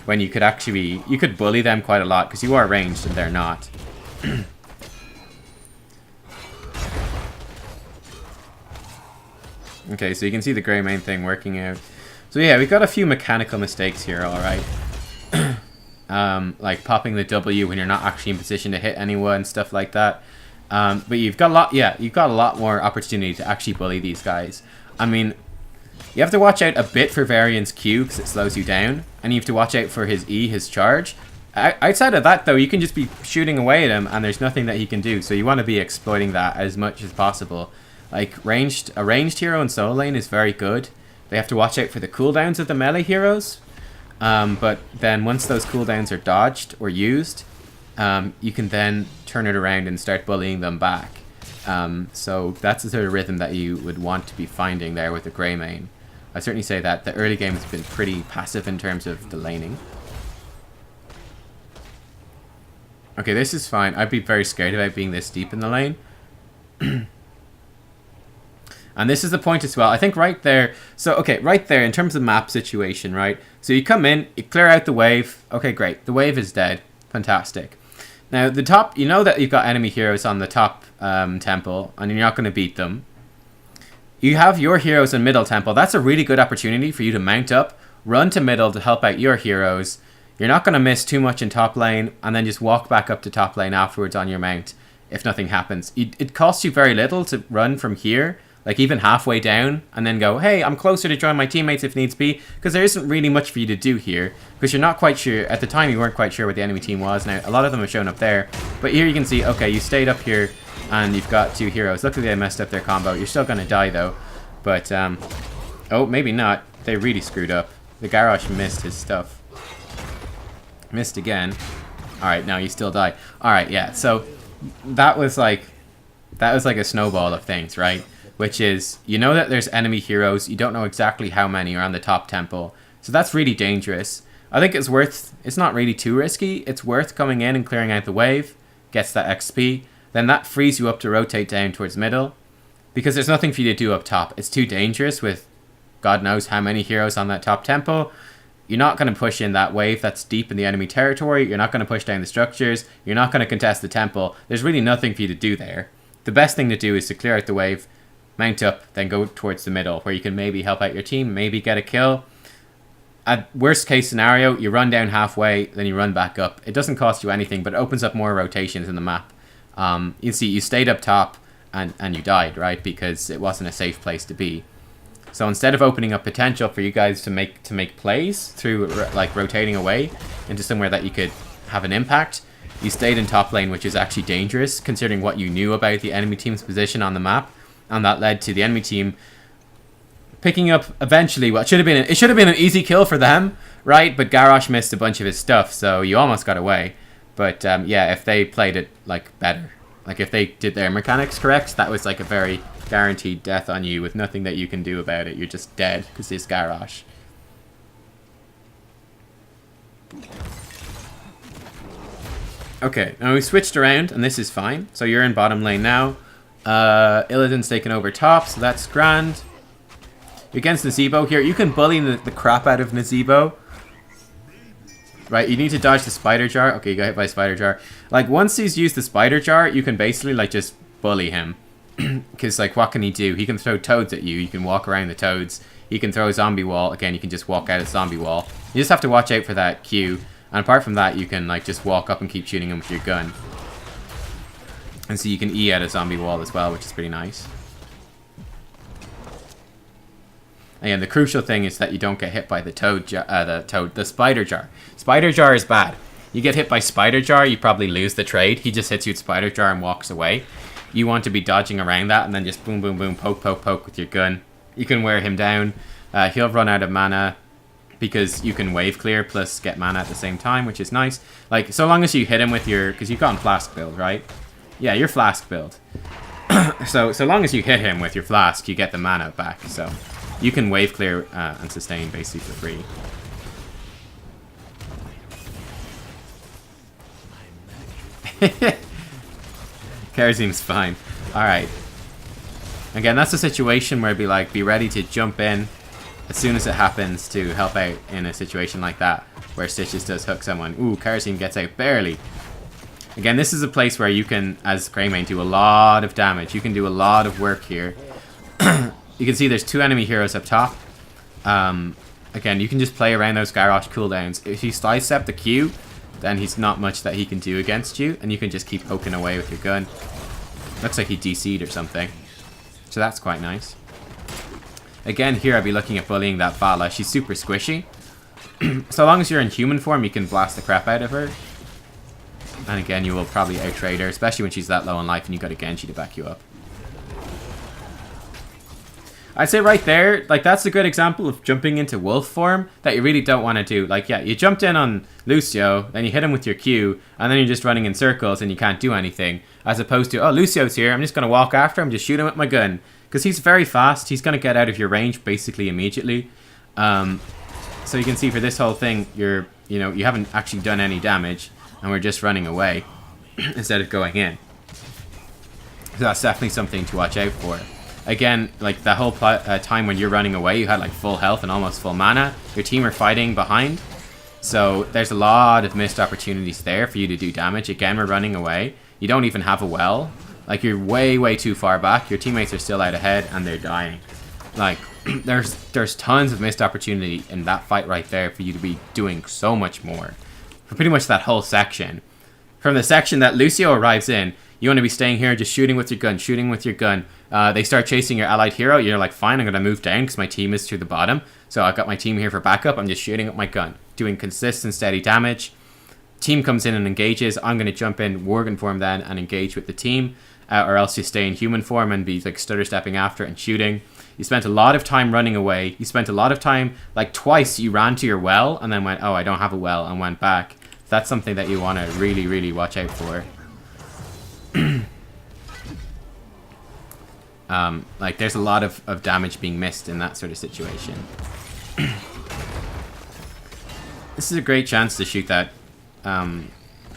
when you could actually you could bully them quite a lot because you are ranged and they're not. Okay, so you can see the grey main thing working out. So yeah, we've got a few mechanical mistakes here, alright. Like popping the W when you're not actually in position to hit anyone, stuff like that. But you've got a lot more opportunity to actually bully these guys. I mean, you have to watch out a bit for Varian's Q because it slows you down, and you have to watch out for his E, his charge. Outside of that, though, you can just be shooting away at him, and there's nothing that he can do. So you want to be exploiting that as much as possible. Like a ranged hero in solo lane is very good. They have to watch out for the cooldowns of the melee heroes. But then once those cooldowns are dodged or used, you can then turn it around and start bullying them back. So that's the sort of rhythm that you would want to be finding there with the Grey main. I certainly say that the early game has been pretty passive in terms of the laning. Okay, this is fine. I'd be very scared about being this deep in the lane. And this is the point as well. I think right there. So, okay, right there in terms of map situation, right? So you come in, you clear out the wave. Okay, great. The wave is dead. Fantastic. Now, the top, you know that you've got enemy heroes on the top temple, and you're not going to beat them. You have your heroes in middle temple. That's a really good opportunity for you to mount up, run to middle to help out your heroes. You're not going to miss too much in top lane, and then just walk back up to top lane afterwards on your mount if nothing happens. It costs you very little to run from here, like even halfway down, and then go, hey, I'm closer to join my teammates if needs be, because there isn't really much for you to do here, because you're not quite sure. At the time, you weren't quite sure what the enemy team was. Now, a lot of them have shown up there, but here you can see, okay, you stayed up here, and you've got two heroes. Luckily, they messed up their combo. You're still going to die, though, but, oh, maybe not. They really screwed up. The Garrosh missed his stuff. Missed again. Alright, now you still die. Alright, yeah, so that was like a snowball of things, right? Which is, you know that there's enemy heroes, you don't know exactly how many are on the top temple. So that's really dangerous. I think it's not really too risky. It's worth coming in and clearing out the wave, gets that XP, then that frees you up to rotate down towards middle, because there's nothing for you to do up top. It's too dangerous with God knows how many heroes on that top temple. You're not going to push in that wave that's deep in the enemy territory. You're not going to push down the structures. You're not going to contest the temple. There's really nothing for you to do there. The best thing to do is to clear out the wave, mount up, then go towards the middle, where you can maybe help out your team, maybe get a kill. At worst case scenario, you run down halfway, then you run back up. It doesn't cost you anything, but it opens up more rotations in the map. You see, you stayed up top and you died, right? Because it wasn't a safe place to be. So instead of opening up potential for you guys to make plays through like rotating away into somewhere that you could have an impact, you stayed in top lane, which is actually dangerous considering what you knew about the enemy team's position on the map, and that led to the enemy team picking up eventually what should have been an easy kill for them, right? But Garrosh missed a bunch of his stuff, so you almost got away. But yeah, if they played it like better, like if they did their mechanics correct, that was like a very guaranteed death on you with nothing that you can do about it. You're just dead because it's Garrosh. Okay, now we switched around and this is fine. So you're in bottom lane now. Illidan's taken over top, so that's grand. You're against Nazeebo here. You can bully the crap out of Nazeebo. Right, you need to dodge the spider jar. Okay, you got hit by spider jar. Like, once he's used the spider jar, you can basically, like, just bully him. Because, like, what can he do? He can throw toads at you. You can walk around the toads. He can throw a zombie wall. Again, you can just walk out a zombie wall. You just have to watch out for that Q. And apart from that, you can, like, just walk up and keep shooting him with your gun. And so you can E out a zombie wall as well, which is pretty nice. Again, the crucial thing is that you don't get hit by the the spider jar. Spider jar is bad. You get hit by spider jar, you probably lose the trade. He just hits you with spider jar and walks away. You want to be dodging around that and then just boom, boom, boom, poke, poke, poke with your gun. You can wear him down. He'll run out of mana because you can wave clear plus get mana at the same time, which is nice. Like, so long as you hit him with your... Because you've got flask build, right? Yeah, you're flask build. so long as you hit him with your flask, you get the mana back, so... You can wave clear and sustain basically for free. Kharazim's fine. Alright. Again, that's a situation where it'd be like, be ready to jump in as soon as it happens to help out in a situation like that, where Stitches does hook someone. Ooh, Kharazim gets out barely. Again, this is a place where you can, as Greymane, do a lot of damage. You can do a lot of work here. You can see there's 2 enemy heroes up top. Again, you can just play around those Garrosh cooldowns. If you sidestep the Q, then he's not much that he can do against you, and you can just keep poking away with your gun. Looks like he DC'd or something. So that's quite nice. Again, here I'd be looking at bullying that Vala. She's super squishy. So long as you're in human form, you can blast the crap out of her. And again, you will probably out-trade her, especially when she's that low on life and you've got a Genji to back you up. I'd say right there, like, that's a good example of jumping into wolf form that you really don't want to do. Like, yeah, you jumped in on Lucio, then you hit him with your Q, and then you're just running in circles and you can't do anything. As opposed to, oh, Lucio's here, I'm just going to walk after him, just shoot him with my gun. Because he's very fast, he's going to get out of your range basically immediately. So you can see for this whole thing, you haven't actually done any damage, and we're just running away instead of going in. So that's definitely something to watch out for. Again, like the whole time when you're running away, you had like full health and almost full mana. Your team are fighting behind. So there's a lot of missed opportunities there for you to do damage. Again, we're running away. You don't even have a well. Like, you're way, way too far back. Your teammates are still out ahead and they're dying. Like, there's tons of missed opportunity in that fight right there for you to be doing so much more. For pretty much that whole section. From the section that Lucio arrives in, you want to be staying here just shooting with your gun, shooting with your gun. They start chasing your allied hero. You're like, fine, I'm going to move down because my team is to the bottom. So I've got my team here for backup. I'm just shooting with my gun, doing consistent, steady damage. Team comes in and engages. I'm going to jump in Worgen form then and engage with the team. Or else you stay in human form and be like stutter stepping after and shooting. You spent a lot of time running away. You spent a lot of time, like twice you ran to your well and then went, oh, I don't have a well, and went back. That's something that you want to really, really watch out for. Like, there's a lot of damage being missed in that sort of situation. This is a great chance to shoot that,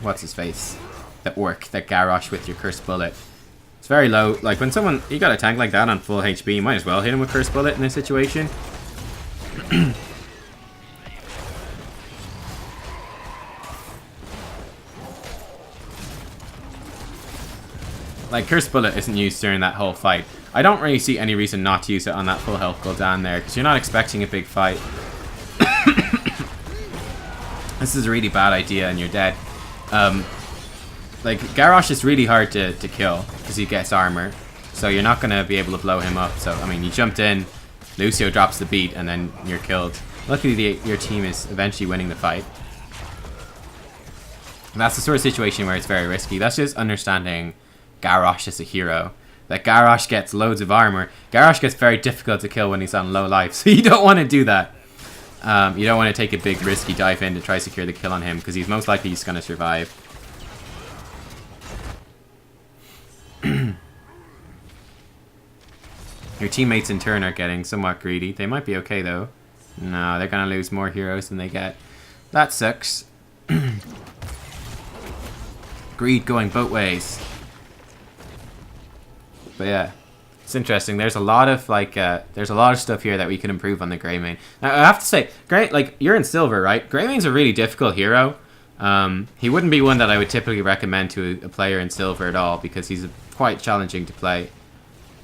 what's his face? That orc, that Garrosh with your Cursed Bullet. It's very low. Like, when you got a tank like that on full HP, you might as well hit him with Cursed Bullet in this situation. Like, Cursed Bullet isn't used during that whole fight. I don't really see any reason not to use it on that full health Gul'dan there, because you're not expecting a big fight. This is a really bad idea and you're dead. Like, Garrosh is really hard to kill because he gets armor, so you're not going to be able to blow him up. So, I mean, you jumped in, Lucio drops the beat, and then you're killed. Luckily, your team is eventually winning the fight. And that's the sort of situation where it's very risky. That's just understanding Garrosh as a hero. That Garrosh gets loads of armor. Garrosh gets very difficult to kill when he's on low life, so you don't want to do that. You don't want to take a big risky dive in to try to secure the kill on him, because he's most likely just going to survive. Your teammates in turn are getting somewhat greedy. They might be okay though. No, they're going to lose more heroes than they get. That sucks. Greed going both ways. But yeah, it's interesting. There's a lot of stuff here that we can improve on the Greymane. Now, I have to say, like, you're in silver, right? Greymane's a really difficult hero. He wouldn't be one that I would typically recommend to a player in silver at all, because he's quite challenging to play.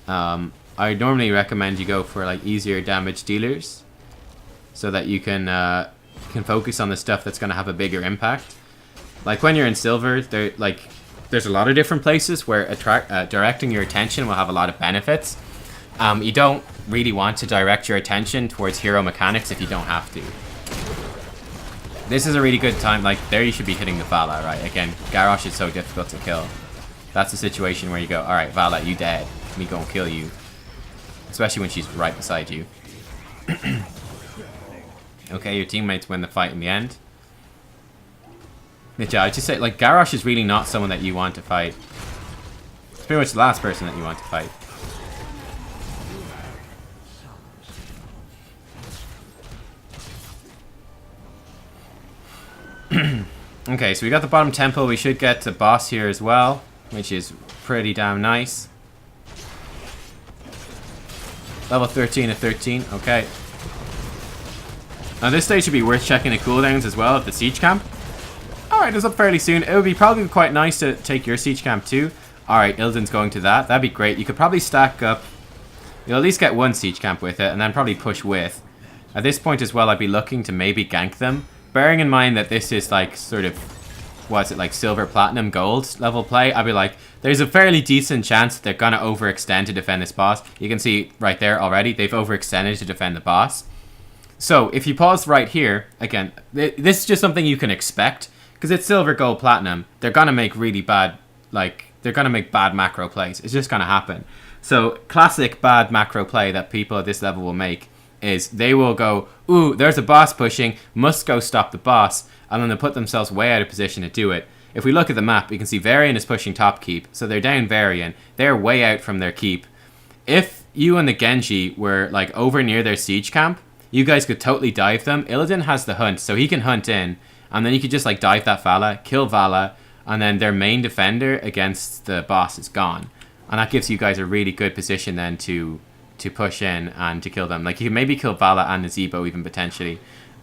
I normally recommend you go for like easier damage dealers, so that you can focus on the stuff that's going to have a bigger impact. Like, when you're in silver, there's a lot of different places where directing your attention will have a lot of benefits. You don't really want to direct your attention towards hero mechanics if you don't have to. This is a really good time. Like, there you should be hitting the Vala, right? Again, Garrosh is so difficult to kill. That's a situation where you go, alright, Vala, you dead. Me gonna kill you. Especially when she's right beside you. Okay, your teammates win the fight in the end. But yeah, I just say, like, Garrosh is really not someone that you want to fight. It's pretty much the last person that you want to fight. Okay, so we got the bottom temple. We should get to boss here as well, which is pretty damn nice. Level 13 of 13, okay. Now this stage should be worth checking the cooldowns as well at the siege camp. Alright, it's up fairly soon. It would be probably quite nice to take your siege camp too. Alright, Ilden's going to that. That'd be great. You could probably stack up You'll at least get one siege camp with it, and then probably push with. At this point as well, I'd be looking to maybe gank them, bearing in mind that this is like sort of, what's it, like silver, platinum, gold level play. I'd be like, there's a fairly decent chance that they're gonna overextend to defend this boss. You can see right there already, they've overextended to defend the boss. So if you pause right here, again, this is just something you can expect, because it's silver, gold, platinum. They're gonna make really bad, like, they're gonna make bad macro plays. It's just gonna happen. So classic bad macro play that people at this level will make is they will go, ooh, there's a boss pushing, must go stop the boss, and then they'll put themselves way out of position to do it. If we look at the map, we can see Varian is pushing top keep, so they're down Varian. They're way out from their keep. If you and the Genji were like over near their siege camp, you guys could totally dive them. Illidan has the hunt, so he can hunt in, and then you could just like dive that Vala, kill Vala, and then their main defender against the boss is gone. And that gives you guys a really good position then to push in and to kill them. Like, you can maybe kill Vala and Nazebo even potentially.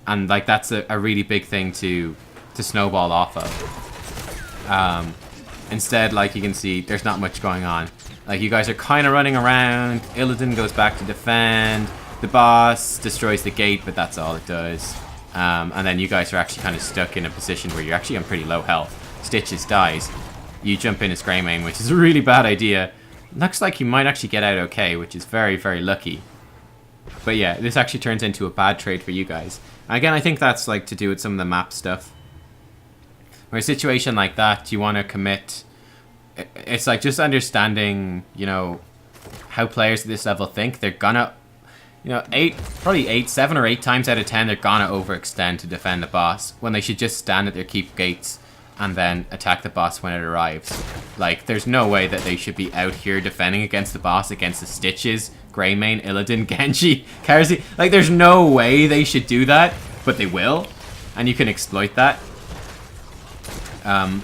And, like, that's a really big thing to snowball off of. Instead, like, you can see, there's not much going on. Like, you guys are kind of running around. Illidan goes back to defend. The boss destroys the gate, but that's all it does. And then you guys are actually kind of stuck in a position where you're actually on pretty low health. Stitches dies. You jump in as Greymane, which is a really bad idea. Looks like you might actually get out okay, which is very, very lucky. But yeah, this actually turns into a bad trade for you guys. Again, I think that's like to do with some of the map stuff. Where a situation like that, you want to commit. It's like just understanding, you know, how players at this level think. They're gonna, you know, 7 or 8 times out of 10, they're gonna overextend to defend the boss when they should just stand at their keep gates and then attack the boss when it arrives. Like, there's no way that they should be out here defending against the boss, against the Stitches, Greymane, Illidan, Genji, Karasi. Like, there's no way they should do that, but they will, and you can exploit that.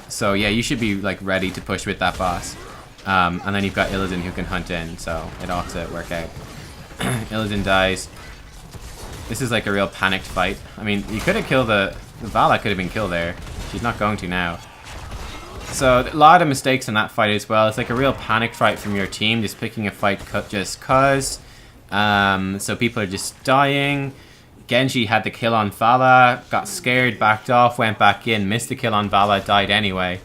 So yeah, you should be like ready to push with that boss. And then you've got Illidan who can hunt in, so it ought to work out. Illidan dies. This is like a real panicked fight. I mean, you could have killed the Vala could have been killed there. She's not going to now. So a lot of mistakes in that fight as well. It's like a real panic fight from your team, just picking a fight just cause. So people are just dying. Genji had the kill on Vala, got scared, backed off, went back in, missed the kill on Vala, died anyway.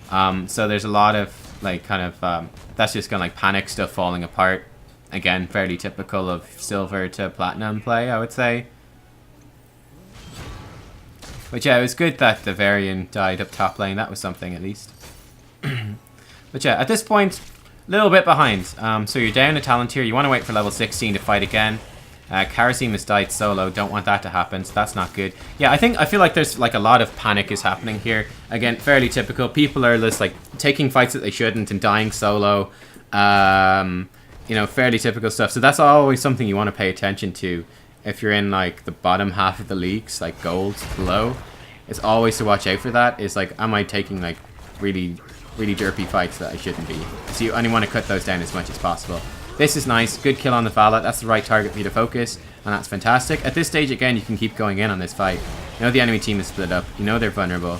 So there's a lot of like kind of that's just kind of like panic stuff falling apart. Again, fairly typical of silver to platinum play, I would say. But yeah, it was good that the Varian died up top lane. That was something, at least. But yeah, at this point, a little bit behind. So you're down a talent tier. You want to wait for level 16 to fight again. Karasi has died solo. Don't want that to happen, so that's not good. Yeah, I feel like there's like a lot of panic is happening here. Again, fairly typical. People are just like taking fights that they shouldn't and dying solo. You know, fairly typical stuff. So that's always something you want to pay attention to. If you're in like the bottom half of the leagues, like gold below, it's always to watch out for that. Is like, am I taking like really derpy fights that I shouldn't be? So you only want to cut those down as much as possible. This is nice, good kill on the Vala. That's the right target for you to focus, and that's fantastic. At this stage, again, you can keep going in on this fight. You know the enemy team is split up. You know they're vulnerable.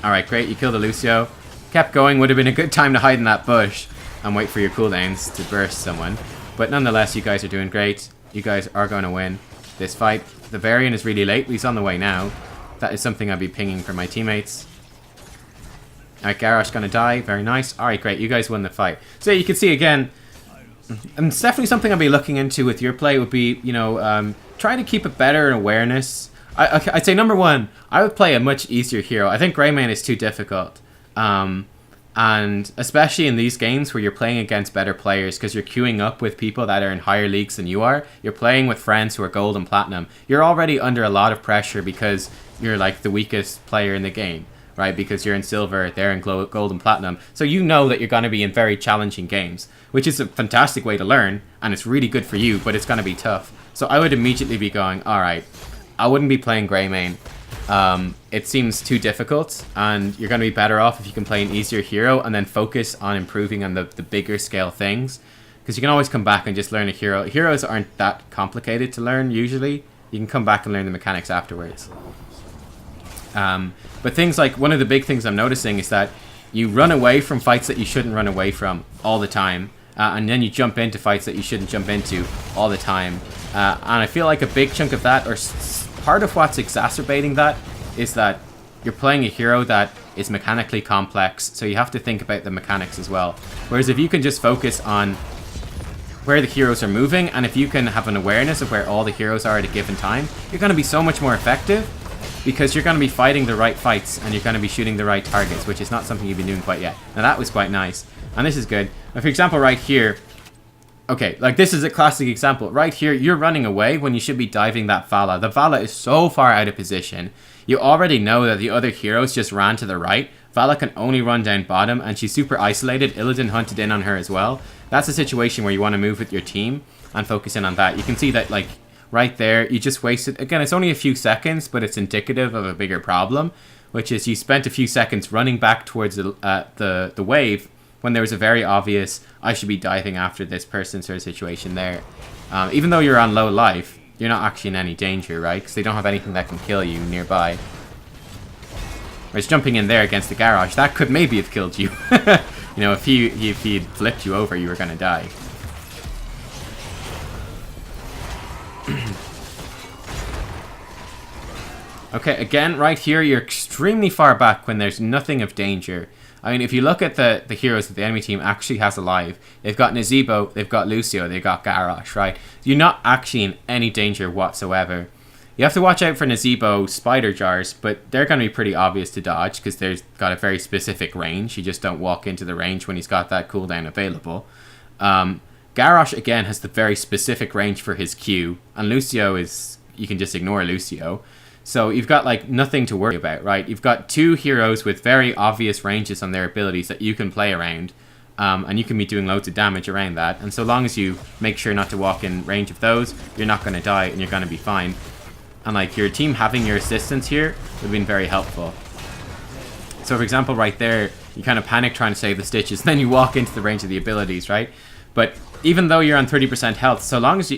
All right, great. You killed the Lucio. Kept going. Would have been a good time to hide in that bush and wait for your cooldowns to burst someone. But nonetheless, you guys are doing great. You guys are going to win this fight. The Varian is really late, but he's on the way now. That is something I'll be pinging for my teammates. Alright, Garrosh going to die. Very nice. Alright, great. You guys won the fight. So you can see again, and it's definitely something I'll be looking into with your play would be, you know, trying to keep a better awareness. I'd say number one, I would play a much easier hero. I think Greymane is too difficult. And especially in these games where you're playing against better players because you're queuing up with people that are in higher leagues than you are. You're playing with friends who are gold and platinum. You're already under a lot of pressure because you're like the weakest player in the game, right? Because you're in silver, they're in gold and platinum. So you know that you're going to be in very challenging games, which is a fantastic way to learn, and it's really good for you, but it's going to be tough. So I would immediately be going, all right, I wouldn't be playing Greymane. It seems too difficult, and you're going to be better off if you can play an easier hero and then focus on improving on the bigger scale things, because you can always come back and just learn a hero. Heroes aren't that complicated to learn usually. You can come back and learn the mechanics afterwards. But things like, one of the big things I'm noticing is that you run away from fights that you shouldn't run away from all the time. and then you jump into fights that you shouldn't jump into all the time. And I feel like a big chunk of that, or part of what's exacerbating that, is that you're playing a hero that is mechanically complex, so you have to think about the mechanics as well. Whereas if you can just focus on where the heroes are moving, and if you can have an awareness of where all the heroes are at a given time, you're going to be so much more effective, because you're going to be fighting the right fights, and you're going to be shooting the right targets, which is not something you've been doing quite yet. Now that was quite nice, and this is good. Now, for example, right here, okay, like this is a classic example. Right here, you're running away when you should be diving that Vala. The Vala is so far out of position. You already know that the other heroes just ran to the right. Vala can only run down bottom, and she's super isolated. Illidan hunted in on her as well. That's a situation where you want to move with your team and focus in on that. You can see that, like, right there, you just wasted... Again, it's only a few seconds, but it's indicative of a bigger problem, which is you spent a few seconds running back towards the wave when there was a very obvious, I should be diving after this person sort of situation there. Even though you're on low life, you're not actually in any danger, right? Because they don't have anything that can kill you nearby. Whereas jumping in there against the garage, that could maybe have killed you. You know, if he'd flipped you over, you were going to die. Okay, again, right here, you're extremely far back when there's nothing of danger. I mean, if you look at the heroes that the enemy team actually has alive, they've got Nazeebo, they've got Lucio, they've got Garrosh, right? You're not actually in any danger whatsoever. You have to watch out for Nazeebo spider jars, but they're going to be pretty obvious to dodge because they've got a very specific range. You just don't walk into the range when he's got that cooldown available. Garrosh, again, has the very specific range for his Q, and Lucio is... You can just ignore Lucio. So you've got, like, nothing to worry about, right? You've got two heroes with very obvious ranges on their abilities that you can play around, and you can be doing loads of damage around that. And so long as you make sure not to walk in range of those, you're not going to die and you're going to be fine. And, like, your team having your assistance here would have been very helpful. So, for example, right there, you kind of panic trying to save the Stitches, then you walk into the range of the abilities, right? But even though you're on 30% health, so long as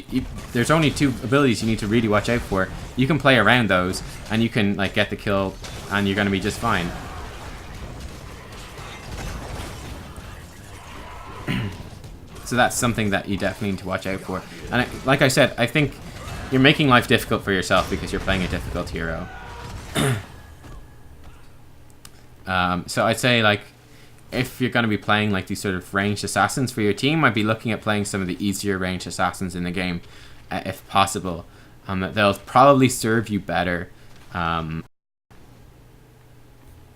there's only two abilities you need to really watch out for, you can play around those, and you can, like, get the kill, and you're going to be just fine. So that's something that you definitely need to watch out for. And like I said, I think you're making life difficult for yourself because you're playing a difficult hero. So I'd say, like, if you're going to be playing, like, these sort of ranged assassins for your team, I'd be looking at playing some of the easier ranged assassins in the game, if possible. They'll probably serve you better.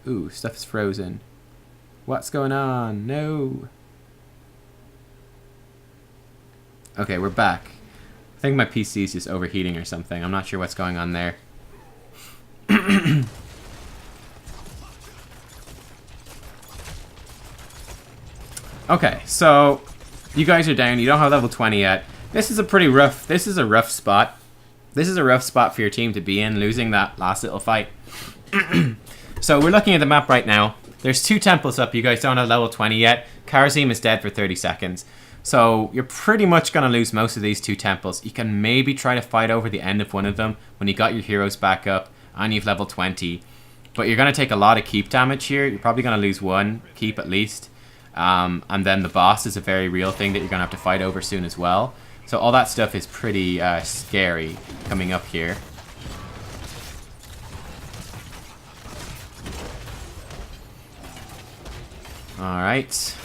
Ooh, stuff is frozen. What's going on? No. Okay, we're back. I think my PC is just overheating or something. I'm not sure what's going on there. Okay, so you guys are down. You don't have level 20 yet. This is a rough spot. This is a rough spot for your team to be in, losing that last little fight. So we're looking at the map right now. There's two temples up. You guys don't have level 20 yet. Karazim is dead for 30 seconds. So you're pretty much going to lose most of these two temples. You can maybe try to fight over the end of one of them when you got your heroes back up and you've level 20. But you're going to take a lot of keep damage here. You're probably going to lose one keep at least. And then the boss is a very real thing that you're going to have to fight over soon as well. So all that stuff is pretty scary coming up here. Alright.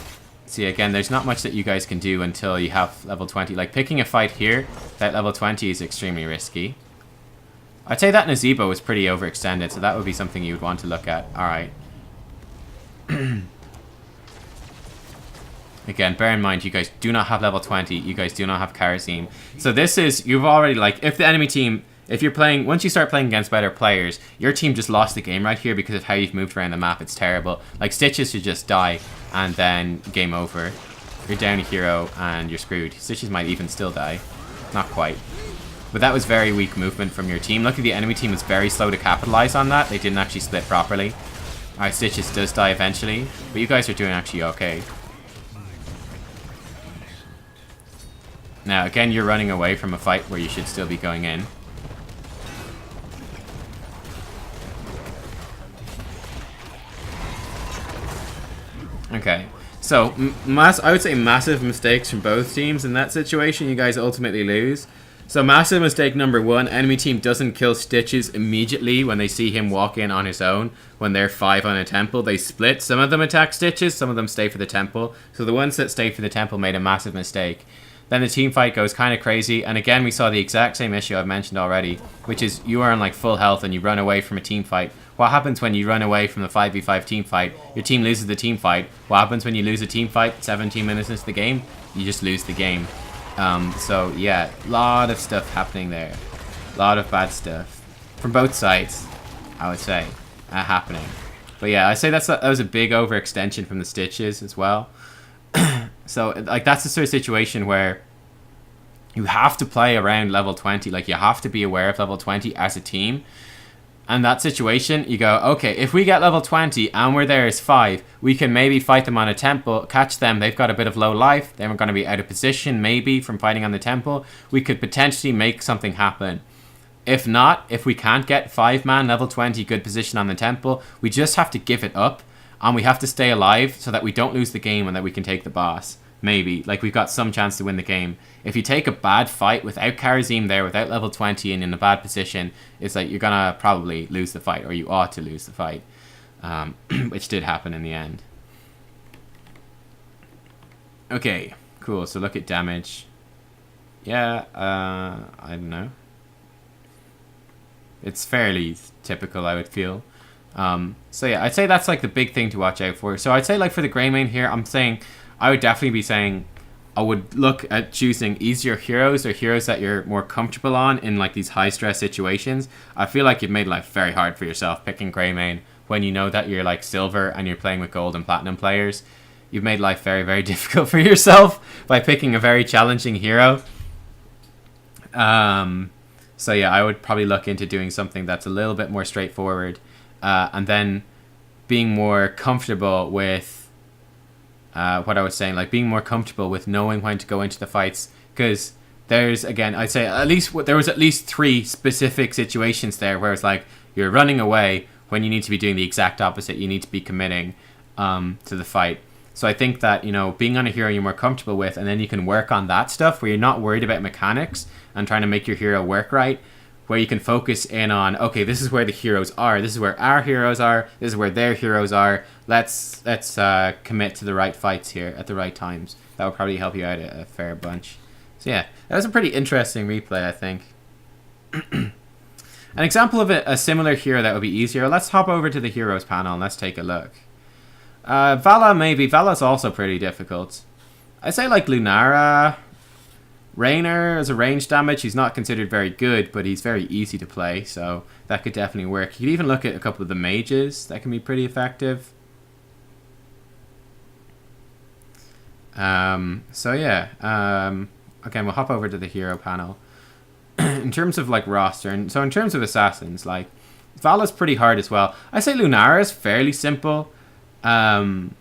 See, again, there's not much that you guys can do until you have level 20. Like, picking a fight here at level 20 is extremely risky. I'd say that Nazeebo is pretty overextended, so that would be something you would want to look at. Alright. Again, bear in mind, you guys do not have level 20. You guys do not have Karazim. So this is, you've already, like, if the enemy team, if you're playing, once you start playing against better players, your team just lost the game right here because of how you've moved around the map. It's terrible. Like, Stitches should just die, and then game over. You're down a hero, and you're screwed. Stitches might even still die. Not quite. But that was very weak movement from your team. Luckily, the enemy team was very slow to capitalize on that. They didn't actually split properly. Alright, Stitches does die eventually, but you guys are doing actually okay. Now, again, you're running away from a fight where you should still be going in. Okay, So, I would say massive mistakes from both teams in that situation. You guys ultimately lose. So, massive mistake number one, enemy team doesn't kill Stitches immediately when they see him walk in on his own. When they're 5 on a temple, they split. Some of them attack Stitches, some of them stay for the temple. So, the ones that stayed for the temple made a massive mistake. Then the team fight goes kind of crazy. And again, we saw the exact same issue I've mentioned already, which is you are on like full health and you run away from a team fight. What happens when you run away from the 5v5 team fight? Your team loses the team fight. What happens when you lose a team fight 17 minutes into the game? You just lose the game. So yeah, a lot of stuff happening there. A lot of bad stuff. From both sides, I would say, happening. But yeah, I say that was a big overextension from the Stitches as well. So like that's the sort of situation where you have to play around level 20. Like you have to be aware of level 20 as a team. And that situation, you go, okay, if we get level 20 and we're there as 5, we can maybe fight them on a temple, catch them, they've got a bit of low life, they're going to be out of position maybe from fighting on the temple. We could potentially make something happen. If not, if we can't get 5-man level 20 good position on the temple, we just have to give it up and we have to stay alive so that we don't lose the game and that we can take the boss. Maybe. Like, we've got some chance to win the game. If you take a bad fight without Karazim there, without level 20 and in a bad position, it's like you're going to probably lose the fight, or you ought to lose the fight. Which did happen in the end. Okay, cool. So look at damage. Yeah, I don't know. It's fairly typical, I would feel. So yeah, I'd say that's like the big thing to watch out for. So I'd say like for the Greymane here, I would definitely be saying I would look at choosing easier heroes or heroes that you're more comfortable on in like these high stress situations. I feel like you've made life very hard for yourself picking Greymane when you know that you're like silver and you're playing with gold and platinum players. You've made life very, very difficult for yourself by picking a very challenging hero. So yeah, I would probably look into doing something that's a little bit more straightforward, and then being more comfortable with what I was saying, like being more comfortable with knowing when to go into the fights, because there's, again, I'd say there was at least 3 specific situations there where it's like you're running away when you need to be doing the exact opposite. You need to be committing to the fight. So I think that, you know, being on a hero you're more comfortable with, and then you can work on that stuff where you're not worried about mechanics and trying to make your hero work right, where you can focus in on, okay, this is where the heroes are, this is where our heroes are, this is where their heroes are. Let's commit to the right fights here at the right times. That will probably help you out a fair bunch. So yeah, that was a pretty interesting replay, I think. An example of a similar hero that would be easier. Let's hop over to the heroes panel and let's take a look. Vala, maybe. Vala's also pretty difficult. I say like Lunara. Raynor as a range damage, he's not considered very good, but he's very easy to play, so that could definitely work. You could even look at a couple of the mages that can be pretty effective. So yeah, again, we'll hop over to the hero panel. In terms of like roster, and so in terms of assassins, like Vala's pretty hard as well. I say Lunara is fairly simple. Jaina's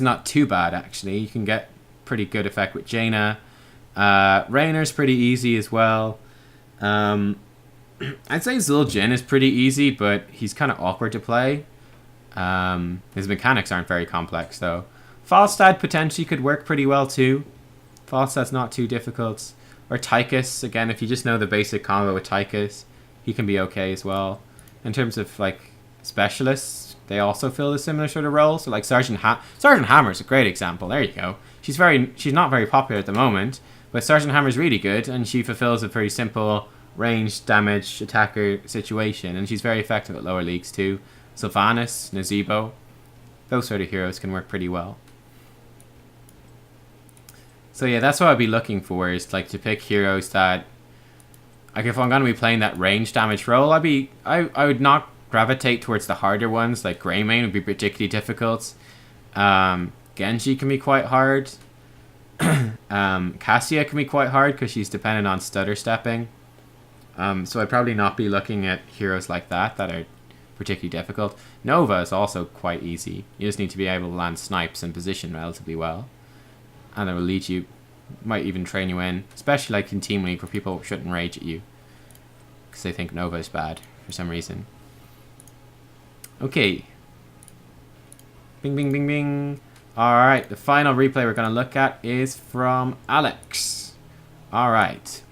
not too bad actually. You can get pretty good effect with Jaina. Raynor's pretty easy as well. I'd say Zul'jin is pretty easy, but he's kind of awkward to play. His mechanics aren't very complex though. Falstad potentially could work pretty well too. Falstad's not too difficult. Or Tychus, again, if you just know the basic combo with Tychus, he can be okay as well. In terms of like specialists, they also fill a similar sort of role. So like Sergeant Hammer's a great example. There you go. She's not very popular at the moment, but Sergeant Hammer's really good, and she fulfills a very simple range damage attacker situation, and she's very effective at lower leagues too. Sylvanas, Nazebo, those sort of heroes can work pretty well. So yeah, that's what I'd be looking for, is like to pick heroes that, like if I'm going to be playing that range damage role, I would not gravitate towards the harder ones. Like Greymane would be particularly difficult. Genji can be quite hard. Cassia can be quite hard because she's dependent on stutter stepping. So I'd probably not be looking at heroes like that are particularly difficult. Nova is also quite easy. You just need to be able to land snipes and position relatively well. And it will lead you, might even train you in, especially like in Team League where people shouldn't rage at you because they think Nova is bad for some reason. Okay. Bing, bing, bing, bing. Alright, the final replay we're going to look at is from Alex. Alright.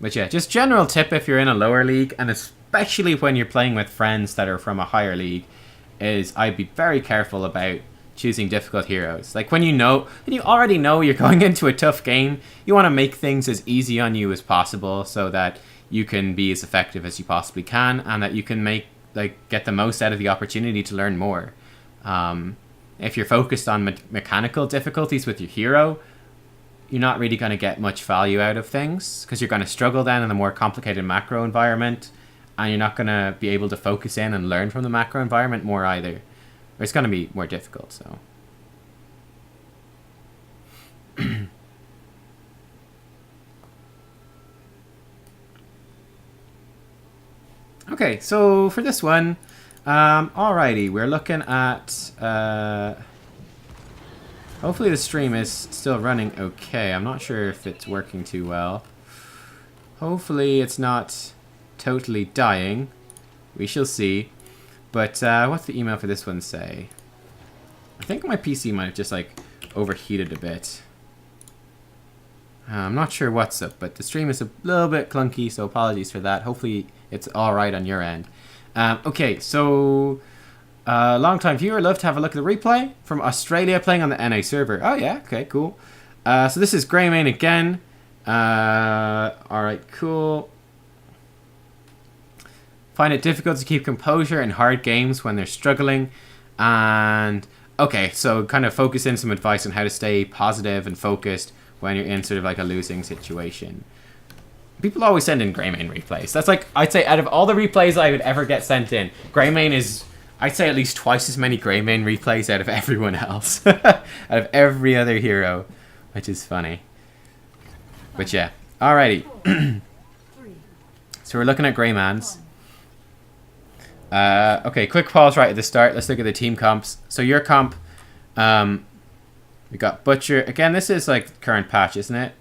But yeah, just general tip if you're in a lower league, and especially when you're playing with friends that are from a higher league, is I'd be very careful about choosing difficult heroes. Like when you already know you're going into a tough game, you want to make things as easy on you as possible so that you can be as effective as you possibly can, and that you can get the most out of the opportunity to learn more. If you're focused on mechanical difficulties with your hero, you're not really going to get much value out of things, because you're going to struggle then in a more complicated macro environment, and you're not going to be able to focus in and learn from the macro environment more either. It's going to be more difficult, so. Okay, so for this one, alrighty, we're looking at, hopefully the stream is still running okay. I'm not sure if it's working too well. Hopefully it's not totally dying. We shall see. But what's the email for this one say? I think my PC might have just overheated a bit. I'm not sure what's up, but the stream is a little bit clunky, so apologies for that. Hopefully it's alright on your end. Okay, so long-time viewer, love to have a look at the replay from Australia playing on the NA server. Oh yeah, okay, cool. So this is Greymane again. Alright, cool. Find it difficult to keep composure in hard games when they're struggling. And okay, so kind of focus in some advice on how to stay positive and focused when you're in sort of a losing situation. People always send in Greymane replays. That's I'd say out of all the replays I would ever get sent in, Greymane is, I'd say, at least twice as many Greymane replays out of everyone else. Out of every other hero, which is funny. But yeah, alrighty. So we're looking at Greymane's. Okay, quick pause right at the start. Let's look at the team comps. So your comp, we got Butcher. Again, this is current patch, isn't it?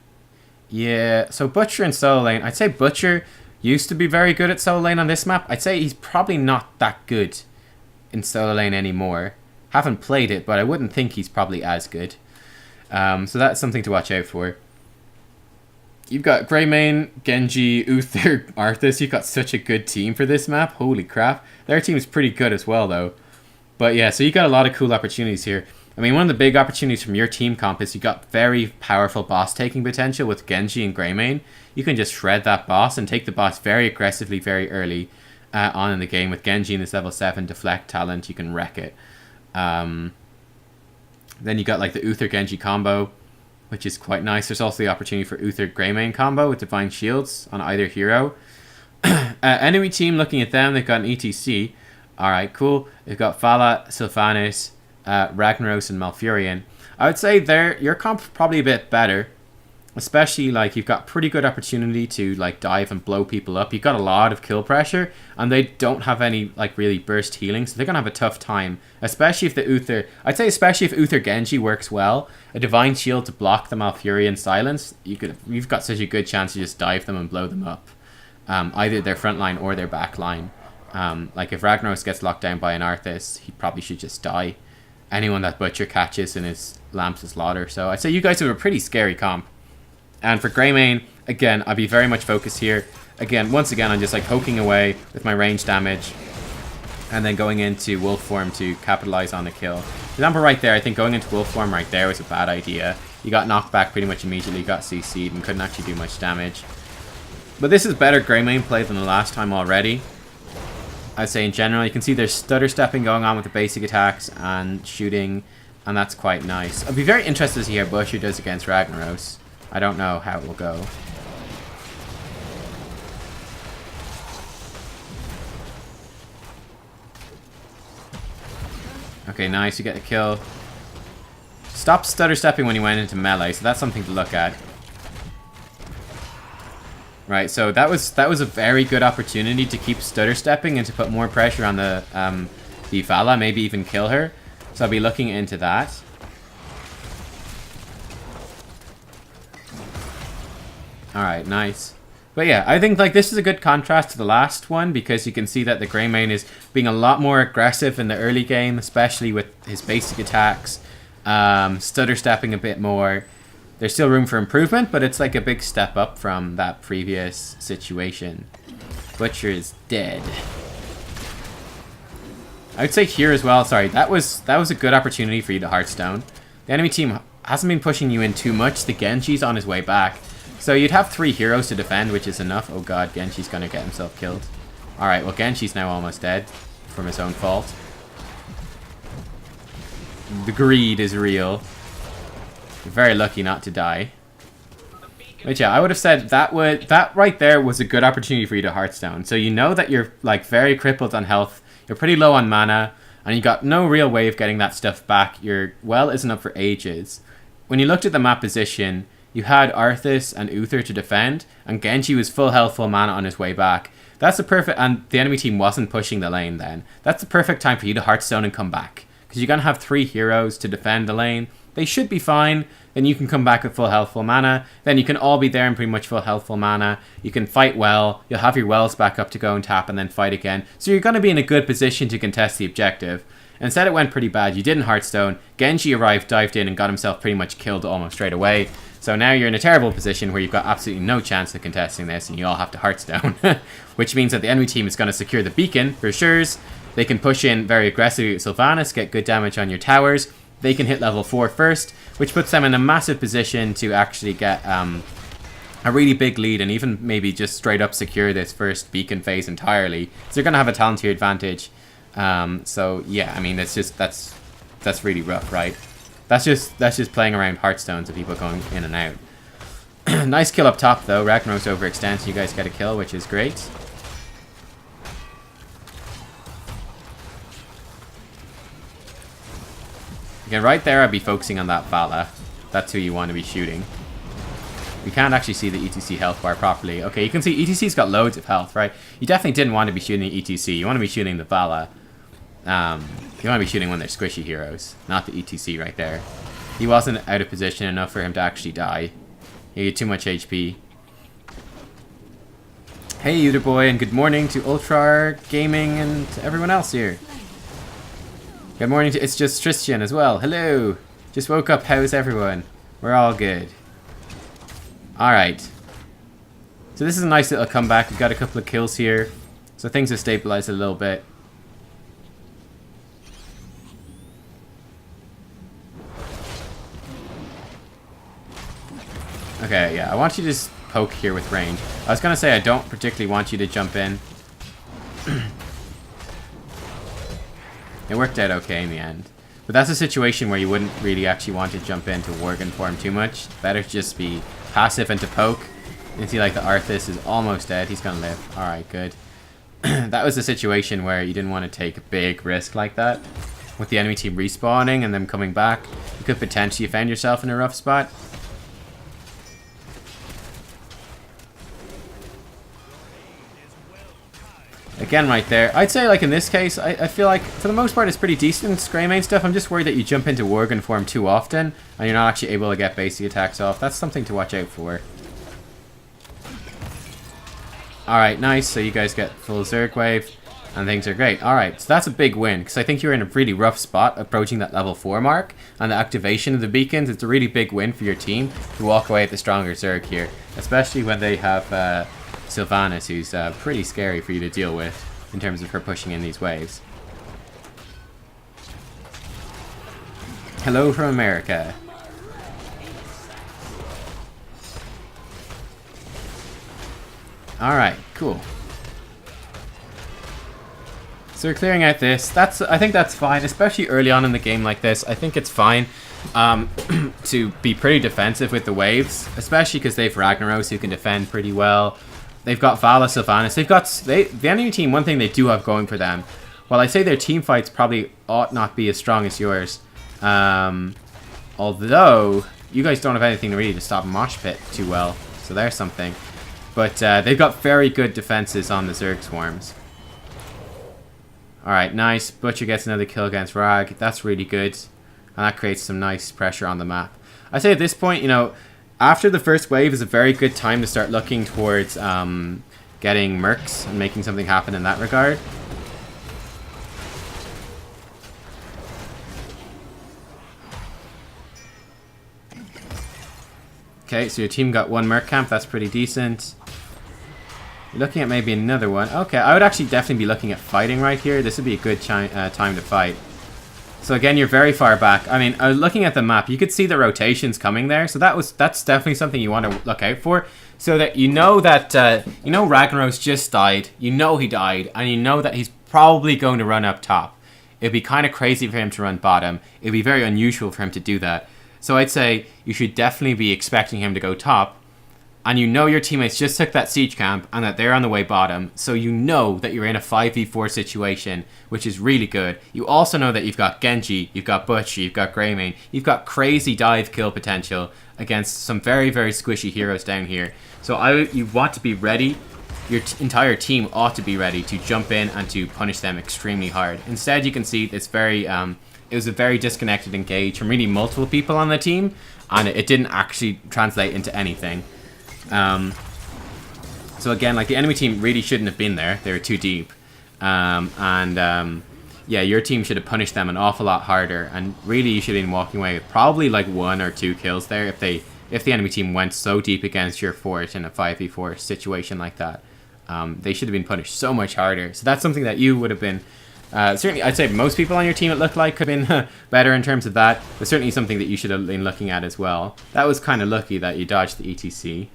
Yeah, so Butcher and solo lane. I'd say Butcher used to be very good at solo lane on this map. I'd say he's probably not that good in solo lane anymore. Haven't played it, but I wouldn't think he's probably as good. So that's something to watch out for. You've got Greymane, Genji, Uther, Arthas. You've got such a good team for this map. Holy crap. Their team is pretty good as well, though. But yeah, so you got a lot of cool opportunities here. I mean, one of the big opportunities from your team comp is you got very powerful boss taking potential with Genji and Greymane. You can just shred that boss and take the boss very aggressively very early on in the game. With Genji in this level 7 deflect talent, you can wreck it. Then you got the Uther Genji combo, which is quite nice. There's also the opportunity for Uther Greymane combo with Divine Shields on either hero. Enemy team, looking at them, they've got an ETC. Alright, cool. They've got Vala, Sylvanas, Ragnaros, and Malfurion. I would say your comp's probably a bit better. Especially, you've got pretty good opportunity to, dive and blow people up. You've got a lot of kill pressure, and they don't have any, really burst healing, so they're going to have a tough time. Especially if the Uther... I'd say especially if Uther Genji works well. A Divine Shield to block the Malfurion silence, you've got such a good chance to just dive them and blow them up. Either their front line or their back line. If Ragnaros gets locked down by an Arthas, he probably should just die. Anyone that Butcher catches in his lamps to slaughter. So I'd say you guys have a pretty scary comp. And for Greymane, again, I'd be very much focused here. Again, once again, I'm just poking away with my range damage. And then going into wolf form to capitalize on the kill. For example, right there, I think going into wolf form right there was a bad idea. You got knocked back pretty much immediately, got CC'd, and couldn't actually do much damage. But this is better Greymane play than the last time already. I'd say in general, you can see there's stutter stepping going on with the basic attacks and shooting. And that's quite nice. I'd be very interested to see how Butcher does against Ragnaros. I don't know how it will go. Okay, nice. You get the kill. Stop stutter stepping when you went into melee, so that's something to look at. Right, so that was a very good opportunity to keep stutter stepping and to put more pressure on the Vala, maybe even kill her. So I'll be looking into that. Alright, nice. But yeah, I think like this is a good contrast to the last one because you can see that the Grey Mane is being a lot more aggressive in the early game, especially with his basic attacks, stutter stepping a bit more. There's still room for improvement, but it's like a big step up from that previous situation. Butcher is dead. I would say here as well, sorry, that was a good opportunity for you to Hearthstone. The enemy team hasn't been pushing you in too much. The Genji's on his way back. So you'd have 3 heroes to defend, which is enough. Oh god, Genji's gonna get himself killed. Alright, well Genji's now almost dead from his own fault. The greed is real. You're very lucky not to die. But yeah, I would have said that right there was a good opportunity for you to Hearthstone. So you know that you're like very crippled on health. You're pretty low on mana, and you got no real way of getting that stuff back. Your well isn't up for ages. When you looked at the map position, you had Arthas and Uther to defend, and Genji was full health, full mana on his way back. That's the perfect, and the enemy team wasn't pushing the lane then. That's the perfect time for you to Hearthstone and come back. Because you're going to have 3 heroes to defend the lane. They should be fine. Then you can come back with full health, full mana. Then you can all be there in pretty much full health, full mana. You can fight well. You'll have your wells back up to go and tap and then fight again. So you're going to be in a good position to contest the objective. Instead it went pretty bad. You didn't Hearthstone. Genji arrived, dived in, and got himself pretty much killed almost straight away. So now you're in a terrible position where you've got absolutely no chance of contesting this, and you all have to Hearthstone. Which means that the enemy team is going to secure the beacon for sure. They can push in very aggressively with Sylvanas, get good damage on your towers. They can hit level 4 first, which puts them in a massive position to actually get a really big lead and even maybe just straight up secure this first beacon phase entirely. So they're going to have a talent tier advantage. So yeah, I mean, that's really rough, right? That's just playing around Hearthstones of people going in and out. Nice kill up top though. Ragnarok's overextends. You guys get a kill, which is great. Again, right there, I'd be focusing on that Vala. That's who you want to be shooting. We can't actually see the ETC health bar properly. Okay, you can see ETC's got loads of health, right? You definitely didn't want to be shooting the ETC. You want to be shooting the Vala. You want to be shooting when they're squishy heroes, not the ETC right there. He wasn't out of position enough for him to actually die. He had too much HP. Hey, Uter Boy, and good morning to Ultra Gaming and everyone else here. Good morning to It's Just Tristan as well. Hello. Just woke up. How's everyone? We're all good. Alright. So this is a nice little comeback. We've got a couple of kills here. So things have stabilized a little bit. Okay, yeah. I want you to just poke here with range. I was going to say I don't particularly want you to jump in. It worked out okay in the end. But that's a situation where you wouldn't really actually want to jump into Worgen form too much. Better to just be passive and to poke. You can see like the Arthas is almost dead. He's going to live. Alright, good. That was a situation where you didn't want to take a big risk like that. With the enemy team respawning and them coming back, you could potentially find yourself in a rough spot. Again, right there. I'd say, like, in this case, I feel like, for the most part, it's pretty decent Greymane stuff. I'm just worried that you jump into Worgen form too often, and you're not actually able to get basic attacks off. That's something to watch out for. Alright, nice. So you guys get full Zerg wave, and things are great. Alright, so that's a big win, because I think you're in a really rough spot approaching that level 4 mark, and the activation of the beacons, it's a really big win for your team to walk away with the stronger Zerg here, especially when they have Sylvanas, who's pretty scary for you to deal with in terms of her pushing in these waves. Hello from America. Alright, cool. So we're clearing out this. I think that's fine, especially early on in the game like this. I think it's fine to be pretty defensive with the waves, especially because they have Ragnaros who can defend pretty well. They've got Vala, Sylvanas. The enemy team, one thing they do have going for them, while I say their team fights probably ought not be as strong as yours, although you guys don't have anything really to stop Mosh Pit too well, so there's something. But they've got very good defenses on the Zerg swarms. Alright, nice. Butcher gets another kill against Rag. That's really good. And that creates some nice pressure on the map. I say at this point, you know, After the first wave is a very good time to start looking towards getting mercs and making something happen in that regard. Okay, so your team got one merc camp. That's pretty decent. You're looking at maybe another one. Okay, I would actually definitely be looking at fighting right here. This would be a good time to fight. So again, you're very far back. I mean, looking at the map, you could see the rotations coming there. So that's definitely something you want to look out for. So that you know that, you know Ragnaros just died. You know he died. And you know that he's probably going to run up top. It'd be kind of crazy for him to run bottom. It'd be very unusual for him to do that. So I'd say you should definitely be expecting him to go top. And you know your teammates just took that siege camp and that they're on the way bottom. So you know that you're in a 5v4 situation, which is really good. You also know that you've got Genji, you've got Butcher, you've got Greymane. You've got crazy dive kill potential against some very, very squishy heroes down here. So you want to be ready. Your entire team ought to be ready to jump in and to punish them extremely hard. Instead, you can see it's very... it was a very disconnected engage from really multiple people on the team. And it didn't actually translate into anything. So again, like the enemy team really shouldn't have been there. They were too deep. Yeah, your team should have punished them an awful lot harder. And really, you should have been walking away with probably like 1 or 2 kills there if the enemy team went so deep against your fort in a 5v4 situation like that. They should have been punished so much harder. So that's something that you would have been... certainly, I'd say most people on your team, it looked like, could have been better in terms of that. But certainly something that you should have been looking at as well. That was kind of lucky that you dodged the ETC.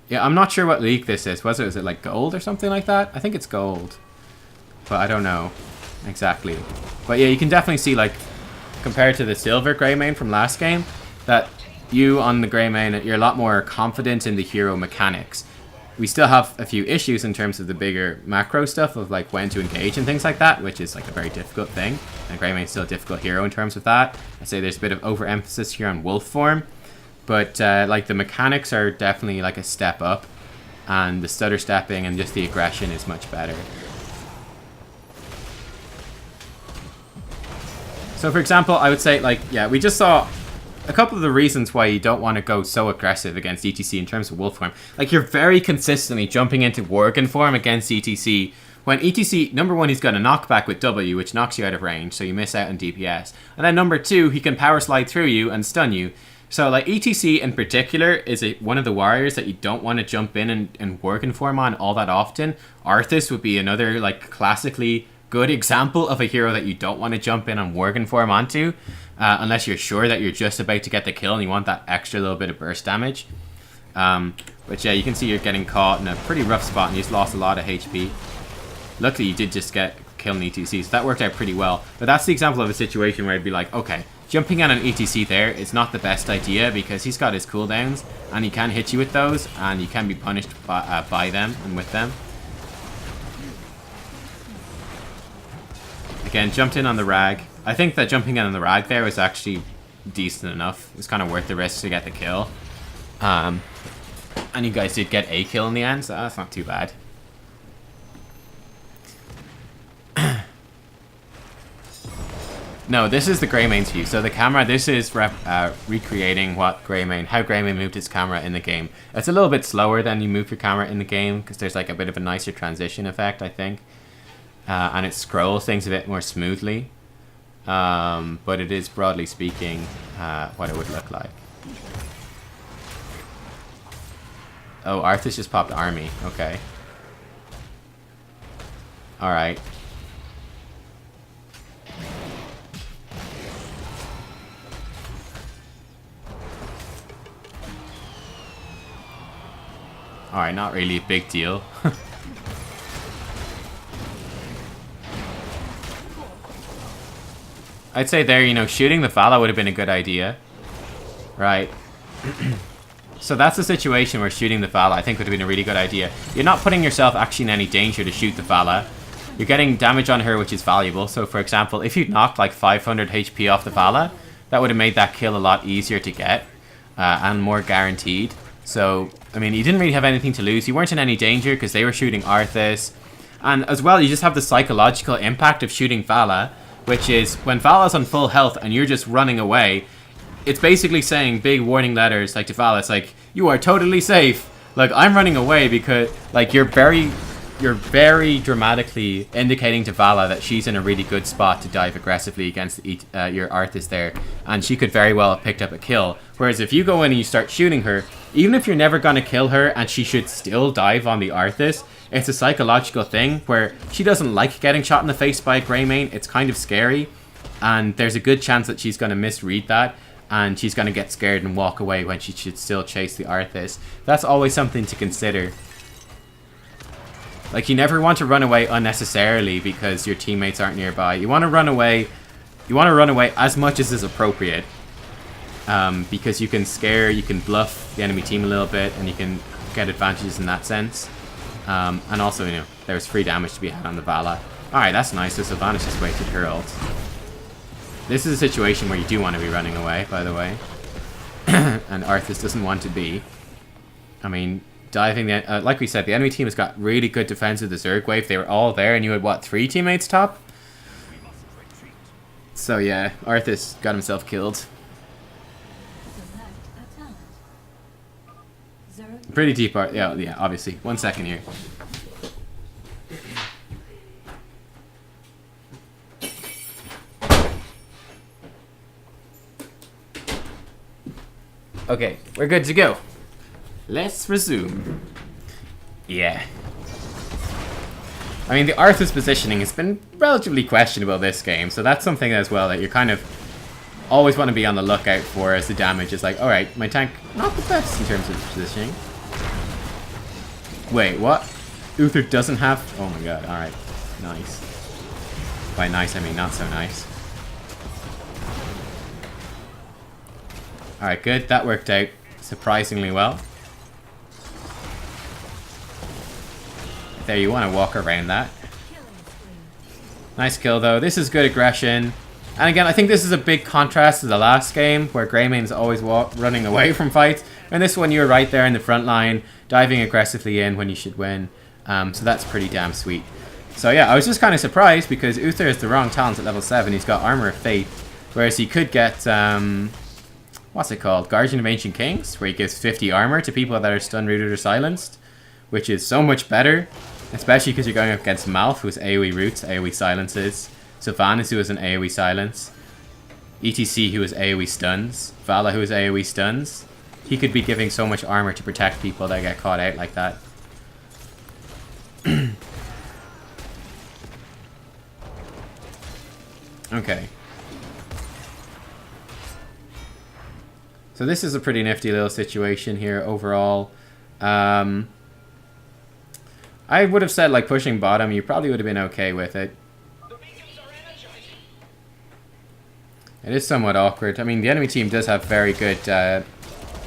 Yeah, I'm not sure what league this is. Was it like gold or something like that? I think it's gold. But I don't know exactly. But yeah, you can definitely see, like, compared to the silver Greymane from last game, that you on the Greymane, you're a lot more confident in the hero mechanics. We still have a few issues in terms of the bigger macro stuff of like when to engage and things like that, which is like a very difficult thing. And Greymane's still a difficult hero in terms of that. I'd say there's a bit of overemphasis here on wolf form. But like the mechanics are definitely like a step up, and the stutter stepping and just the aggression is much better. So for example, I would say like, yeah, we just saw a couple of the reasons why you don't want to go so aggressive against ETC in terms of wolf form. Like you're very consistently jumping into Worgen form against ETC. When ETC, number 1, he's got a knockback with W, which knocks you out of range, so you miss out on DPS. And then number 2, he can power slide through you and stun you. So like ETC in particular is one of the warriors that you don't want to jump in and Worgen form on all that often. Arthas would be another like classically good example of a hero that you don't want to jump in on Worgen form onto. Unless you're sure that you're just about to get the kill and you want that extra little bit of burst damage. But yeah, you can see you're getting caught in a pretty rough spot and you just lost a lot of HP. Luckily you did just get killed in ETC, so that worked out pretty well. But that's the example of a situation where I'd be like, okay, jumping on an ETC there is not the best idea because he's got his cooldowns and he can hit you with those and you can be punished by them and with them. Again, jumped in on the rag. I think that jumping in on the rag there was actually decent enough. It was kind of worth the risk to get the kill. And you guys did get a kill in the end, so that's not too bad. No, this is the Greymane's view. So the camera, this is recreating how Greymane moved his camera in the game. It's a little bit slower than you move your camera in the game because there's like a bit of a nicer transition effect, I think. And it scrolls things a bit more smoothly. But it is, broadly speaking, what it would look like. Oh, Arthas just popped army. Okay. Alright. Alright, not really a big deal. I'd say there, you know, shooting the Vala would have been a good idea. Right. So that's a situation where shooting the Vala, I think, would have been a really good idea. You're not putting yourself actually in any danger to shoot the Vala. You're getting damage on her, which is valuable. So, for example, if you'd knocked like 500 HP off the Vala, that would have made that kill a lot easier to get. And more guaranteed. So, I mean, you didn't really have anything to lose. You weren't in any danger because they were shooting Arthas. And as well, you just have the psychological impact of shooting Vala. which is when Vala's on full health and you're just running away, it's basically saying big warning letters like to Vala. It's like, you are totally safe. Like, I'm running away because, like, you're very dramatically indicating to Vala that she's in a really good spot to dive aggressively against your Arthas there, and she could very well have picked up a kill. Whereas if you go in and you start shooting her, even if you're never going to kill her and she should still dive on the Arthas, it's a psychological thing where she doesn't like getting shot in the face by a Greymane. It's kind of scary, and there's a good chance that she's going to misread that, and she's going to get scared and walk away when she should still chase the Arthas. That's always something to consider. Like, you never want to run away unnecessarily because your teammates aren't nearby. You want to run away as much as is appropriate. Because you can bluff the enemy team a little bit, and you can get advantages in that sense. And also, you know, there's free damage to be had on the Vala. Alright, that's nice. So Sylvanas just waited her ult. This is a situation where you do want to be running away, by the way. And Arthas doesn't want to be. I mean, diving the... like we said, the enemy team has got really good defense of the Zerg wave. They were all there, and you had, what, 3 teammates top? So yeah, Arthas got himself killed. Pretty deep art. Yeah, obviously. 1 second here. Okay, we're good to go. Let's resume. Yeah. I mean, the Arthas positioning has been relatively questionable this game, so that's something as well that you kind of always want to be on the lookout for, as the damage is like, alright, my tank, not the best in terms of positioning. Wait, what? Uther doesn't have... Oh my god, alright. Nice. By nice, I mean not so nice. Alright, good. That worked out surprisingly well. There, you want to walk around that. Nice kill, though. This is good aggression. And again, I think this is a big contrast to the last game, where Greymane's always running away from fights. And this one, you're right there in the front line, diving aggressively in when you should win. So that's pretty damn sweet. So yeah, I was just kind of surprised, because Uther is the wrong talent at level 7. He's got Armor of Fate, whereas he could get... what's it called? Guardian of Ancient Kings, where he gives 50 armor to people that are stunned, rooted, or silenced, which is so much better, especially because you're going up against Malf, who has AoE roots, AoE silences, Sylvanas, who has an AoE silence, ETC, who has AoE stuns, Vala, who has AoE stuns. He could be giving so much armor to protect people that get caught out like that. Okay. So this is a pretty nifty little situation here overall. I would have said, like, pushing bottom, you probably would have been okay with it. It is somewhat awkward. I mean, the enemy team does have very good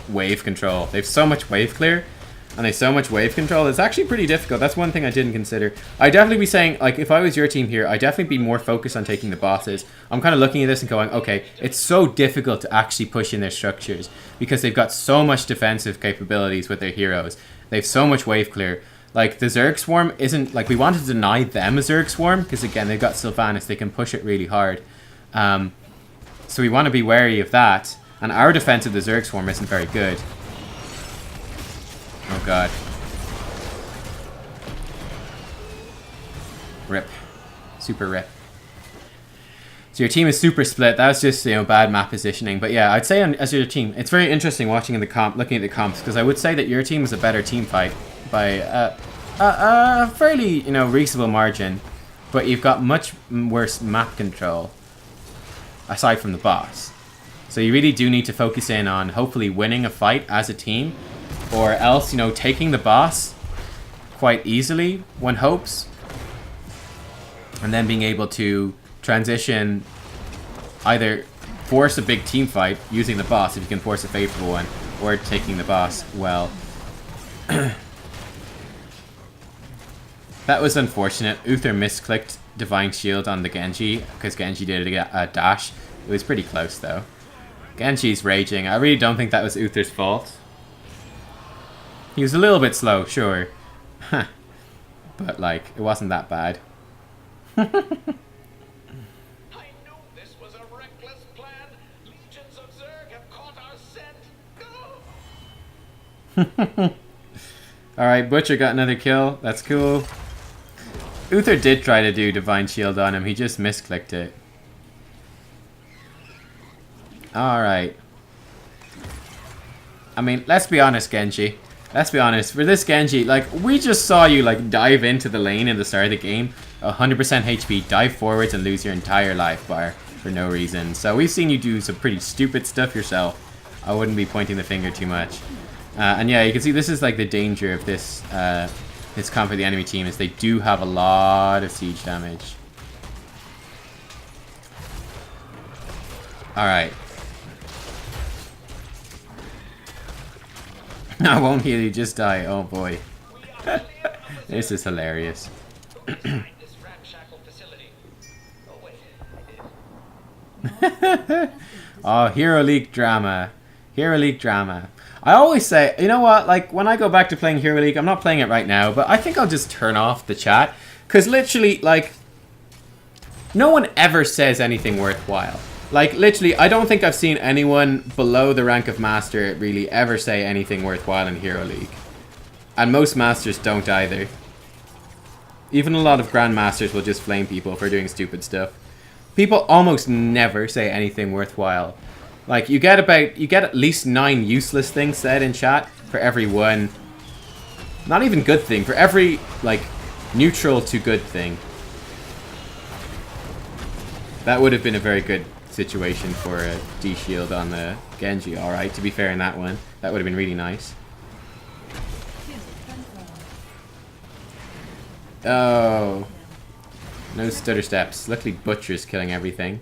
wave control. They have so much wave clear, and they have so much wave control. It's actually pretty difficult. That's one thing I didn't consider. I'd definitely be saying, like, if I was your team here, I'd definitely be more focused on taking the bosses. I'm kind of looking at this and going, okay, it's so difficult to actually push in their structures, because they've got so much defensive capabilities with their heroes. They have so much wave clear. Like, the Zerg Swarm isn't... Like, we want to deny them a Zerg Swarm, because, again, they've got Sylvanas. They can push it really hard. So we want to be wary of that. And our defense of the Zerg Swarm isn't very good. Oh, God. Rip. Super rip. So your team is super split. That was just, you know, bad map positioning. But yeah, I'd say as your team, it's very interesting watching looking at the comps, because I would say that your team is a better team fight by a fairly, you know, reasonable margin. But you've got much worse map control, aside from the boss. So you really do need to focus in on hopefully winning a fight as a team, or else, you know, taking the boss quite easily, one hopes, and then being able to transition, either force a big team fight using the boss if you can force a favorable one, or taking the boss well. That was unfortunate. Uther misclicked Divine Shield on the Genji, because Genji did a dash. It was pretty close though. Genji's raging. I really don't think that was Uther's fault. He was a little bit slow, sure. But, like, it wasn't that bad. Alright, Butcher got another kill. That's cool. Uther did try to do Divine Shield on him. He just misclicked it. Alright. I mean, let's be honest, Genji. Let's be honest. For this Genji, like, we just saw you, like, dive into the lane in the start of the game. 100% HP, dive forwards and lose your entire life bar for no reason. So we've seen you do some pretty stupid stuff yourself. I wouldn't be pointing the finger too much. And yeah, you can see this is like the danger of this this comp for the enemy team is they do have a lot of siege damage. Alright. I won't heal you, just die. Oh boy. This is hilarious. Oh, Hero League drama. Hero League drama. I always say, you know what, like, when I go back to playing Hero League, I'm not playing it right now, but I think I'll just turn off the chat. Because literally, like, no one ever says anything worthwhile. Like, literally, I don't think I've seen anyone below the rank of Master really ever say anything worthwhile in Hero League. And most Masters don't either. Even a lot of Grandmasters will just flame people for doing stupid stuff. People almost never say anything worthwhile. Like, you get at least 9 useless things said in chat for every one, not even good thing, for every, like, neutral to good thing. That would have been a very good situation for a D-shield on the Genji, alright, to be fair in that one. That would have been really nice. Oh. No stutter steps. Luckily Butcher's killing everything.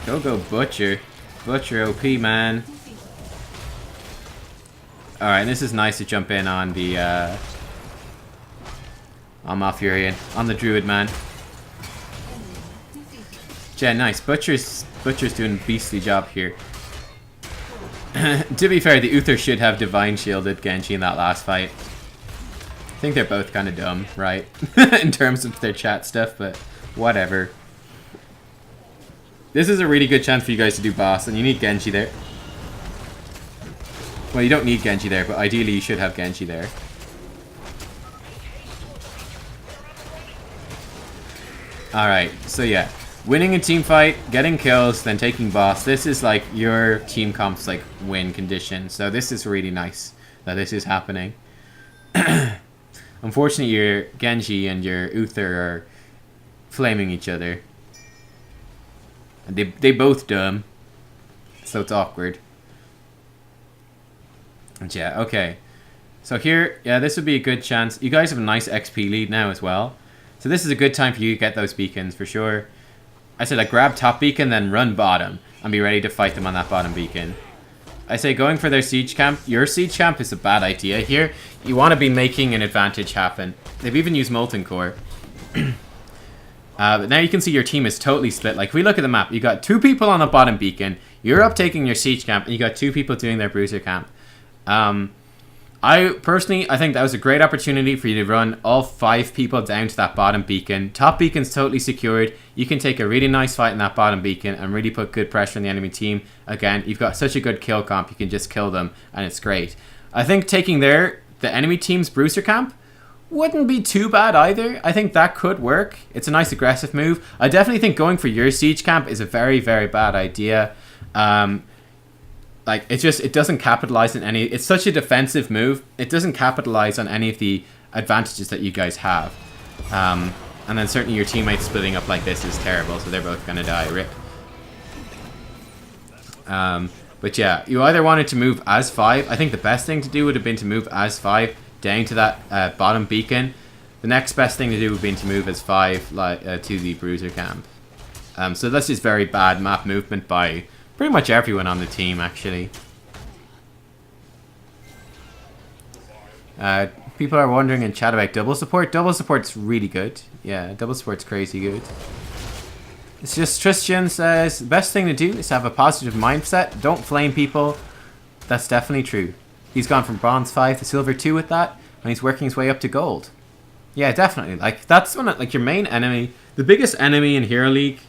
Go Butcher. Butcher OP, man. Alright, this is nice to jump in on the on Malfurion. On the Druid, man. Yeah, nice. Butcher's doing a beastly job here. To be fair, the Uther should have Divine Shielded Genji in that last fight. I think they're both kind of dumb, right? In terms of their chat stuff, but whatever. This is a really good chance for you guys to do boss, and you need Genji there. Well, you don't need Genji there, but ideally you should have Genji there. Alright, so yeah. Winning a team fight, getting kills, then taking boss. This is like your team comp's like win condition. So this is really nice that this is happening. Unfortunately, your Genji and your Uther are flaming each other. And they both dumb. So it's awkward. And yeah, okay. So here, yeah, this would be a good chance. You guys have a nice XP lead now as well. So this is a good time for you to get those beacons for sure. I say like grab top beacon, then run bottom. And be ready to fight them on that bottom beacon. I say going for their siege camp. Your siege camp is a bad idea here. You want to be making an advantage happen. They've even used Molten Core. But now you can see your team is totally split. Like if we look at the map, you got 2 people on the bottom beacon. You're up taking your siege camp, and you got 2 people doing their bruiser camp. I think that was a great opportunity for you to run all 5 people down to that bottom beacon. Top beacon's totally secured. You can take a really nice fight in that bottom beacon and really put good pressure on the enemy team. Again, you've got such a good kill comp, you can just kill them, and it's great. I think taking the enemy team's bruiser camp wouldn't be too bad either. I think that could work. It's a nice aggressive move. I definitely think going for your siege camp is a very, very bad idea. Like, it doesn't capitalize on any... It's such a defensive move. It doesn't capitalize on any of the advantages that you guys have. And then certainly your teammates splitting up like this is terrible, so they're both going to die. Rip. But yeah, you either wanted to move as 5. I think the best thing to do would have been to move as 5 down to that bottom beacon. The next best thing to do would have been to move as 5 to the bruiser camp. So that's just very bad map movement by... pretty much everyone on the team, actually. People are wondering in chat about double support. Double support's really good. Yeah, double support's crazy good. It's just Tristan says, the best thing to do is have a positive mindset. Don't flame people. That's definitely true. He's gone from bronze 5 to silver 2 with that, and he's working his way up to gold. Yeah, definitely. Like, that's one of, like, your main enemy. The biggest enemy in Hero League,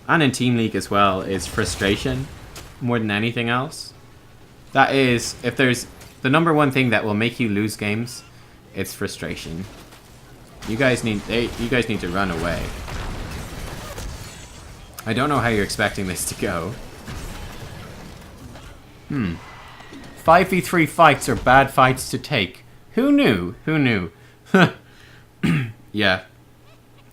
and in Team League as well, is frustration, more than anything else. That is, if there's the number one thing that will make you lose games, it's frustration. You guys need to run away. I don't know how you're expecting this to go. 5v3 fights are bad fights to take. Who knew? Who knew? Yeah.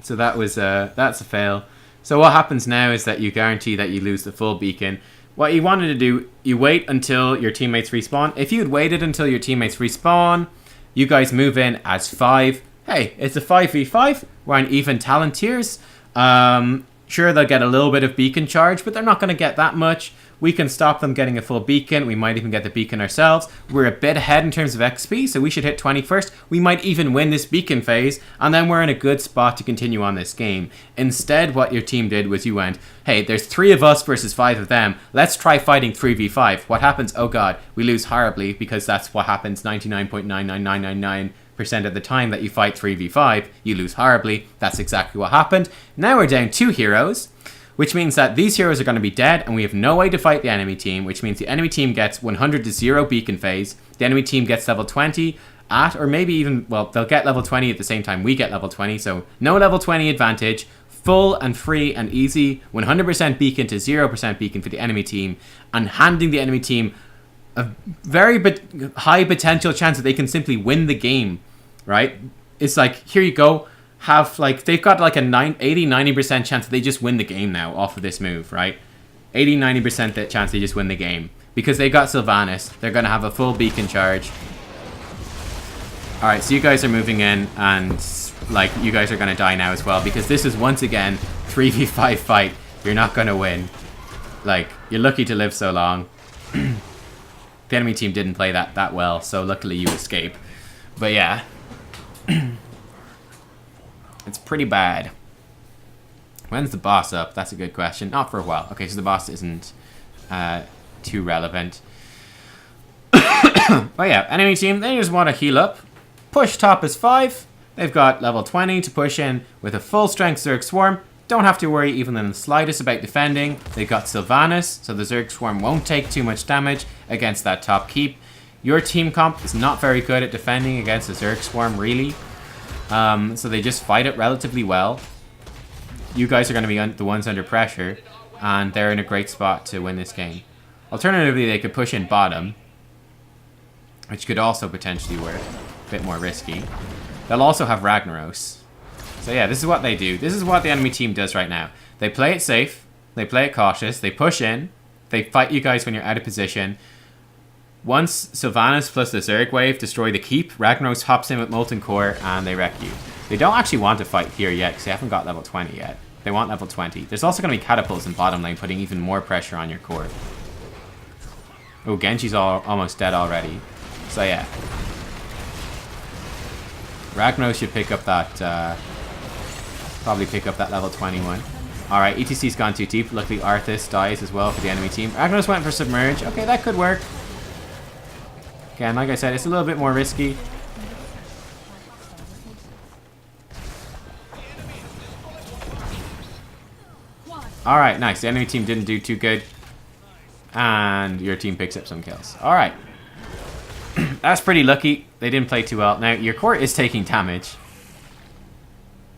So that was that's a fail. So what happens now is that you guarantee that you lose the full beacon. What you wanted to do, you wait until your teammates respawn. If you had waited until your teammates respawn, you guys move in as 5. Hey, it's a 5v5. We're on even talent tiers. Sure, they'll get a little bit of beacon charge, but they're not going to get that much. We can stop them getting a full beacon. We might even get the beacon ourselves. We're a bit ahead in terms of XP, so we should hit 20 first. We might even win this beacon phase, and then we're in a good spot to continue on this game. Instead, what your team did was you went, hey, there's 3 of us versus 5 of them. Let's try fighting 3v5. What happens? Oh god, we lose horribly, because that's what happens 99.99999% of the time that you fight 3v5. You lose horribly. That's exactly what happened. Now we're down 2 heroes. Which means that these heroes are going to be dead, and we have no way to fight the enemy team, which means the enemy team gets 100 to 0 beacon phase. The enemy team gets level 20 at, or maybe even, well, they'll get level 20 at the same time we get level 20, so no level 20 advantage, full and free and easy, 100% beacon to 0% beacon for the enemy team, and handing the enemy team a very high potential chance that they can simply win the game, right? It's like, here you go. Have, like, they've got like a 80-90% chance that they just win the game now off of this move, right? 80-90% that chance they just win the game. Because they got Sylvanas. They're going to have a full beacon charge. Alright, so you guys are moving in, and, like, you guys are going to die now as well. Because this is, once again, 3v5 fight. You're not going to win. Like, you're lucky to live so long. The enemy team didn't play that well, so luckily you escape. But yeah. It's pretty bad. When's the boss up? That's a good question. Not for a while. Okay, so the boss isn't too relevant. But yeah, enemy team, they just want to heal up. Push top is 5. They've got level 20 to push in with a full strength Zerg Swarm. Don't have to worry even in the slightest about defending. They've got Sylvanas, so the Zerg Swarm won't take too much damage against that top keep. Your team comp is not very good at defending against the Zerg Swarm, really. So they just fight it relatively well. You guys are going to be the ones under pressure, and they're in a great spot to win this game. Alternatively, they could push in bottom, which could also potentially work. A bit more risky. They'll also have Ragnaros. So yeah, this is what they do. This is what the enemy team does right now. They play it safe. They play it cautious. They push in. They fight you guys when you're out of position. Once Sylvanas plus the Zerg wave destroy the keep, Ragnaros hops in with Molten Core and they wreck you. They don't actually want to fight here yet because they haven't got level 20 yet. They want level 20. There's also going to be catapults in bottom lane putting even more pressure on your core. Oh, Genji's almost dead already. So yeah. Ragnaros should pick up that, probably pick up that level 21. Alright, ETC's gone too deep. Luckily Arthas dies as well for the enemy team. Ragnaros went for Submerge. Okay, that could work. Again, like I said, it's a little bit more risky. Alright, nice. The enemy team didn't do too good. And your team picks up some kills. Alright. That's pretty lucky. They didn't play too well. Now, your core is taking damage.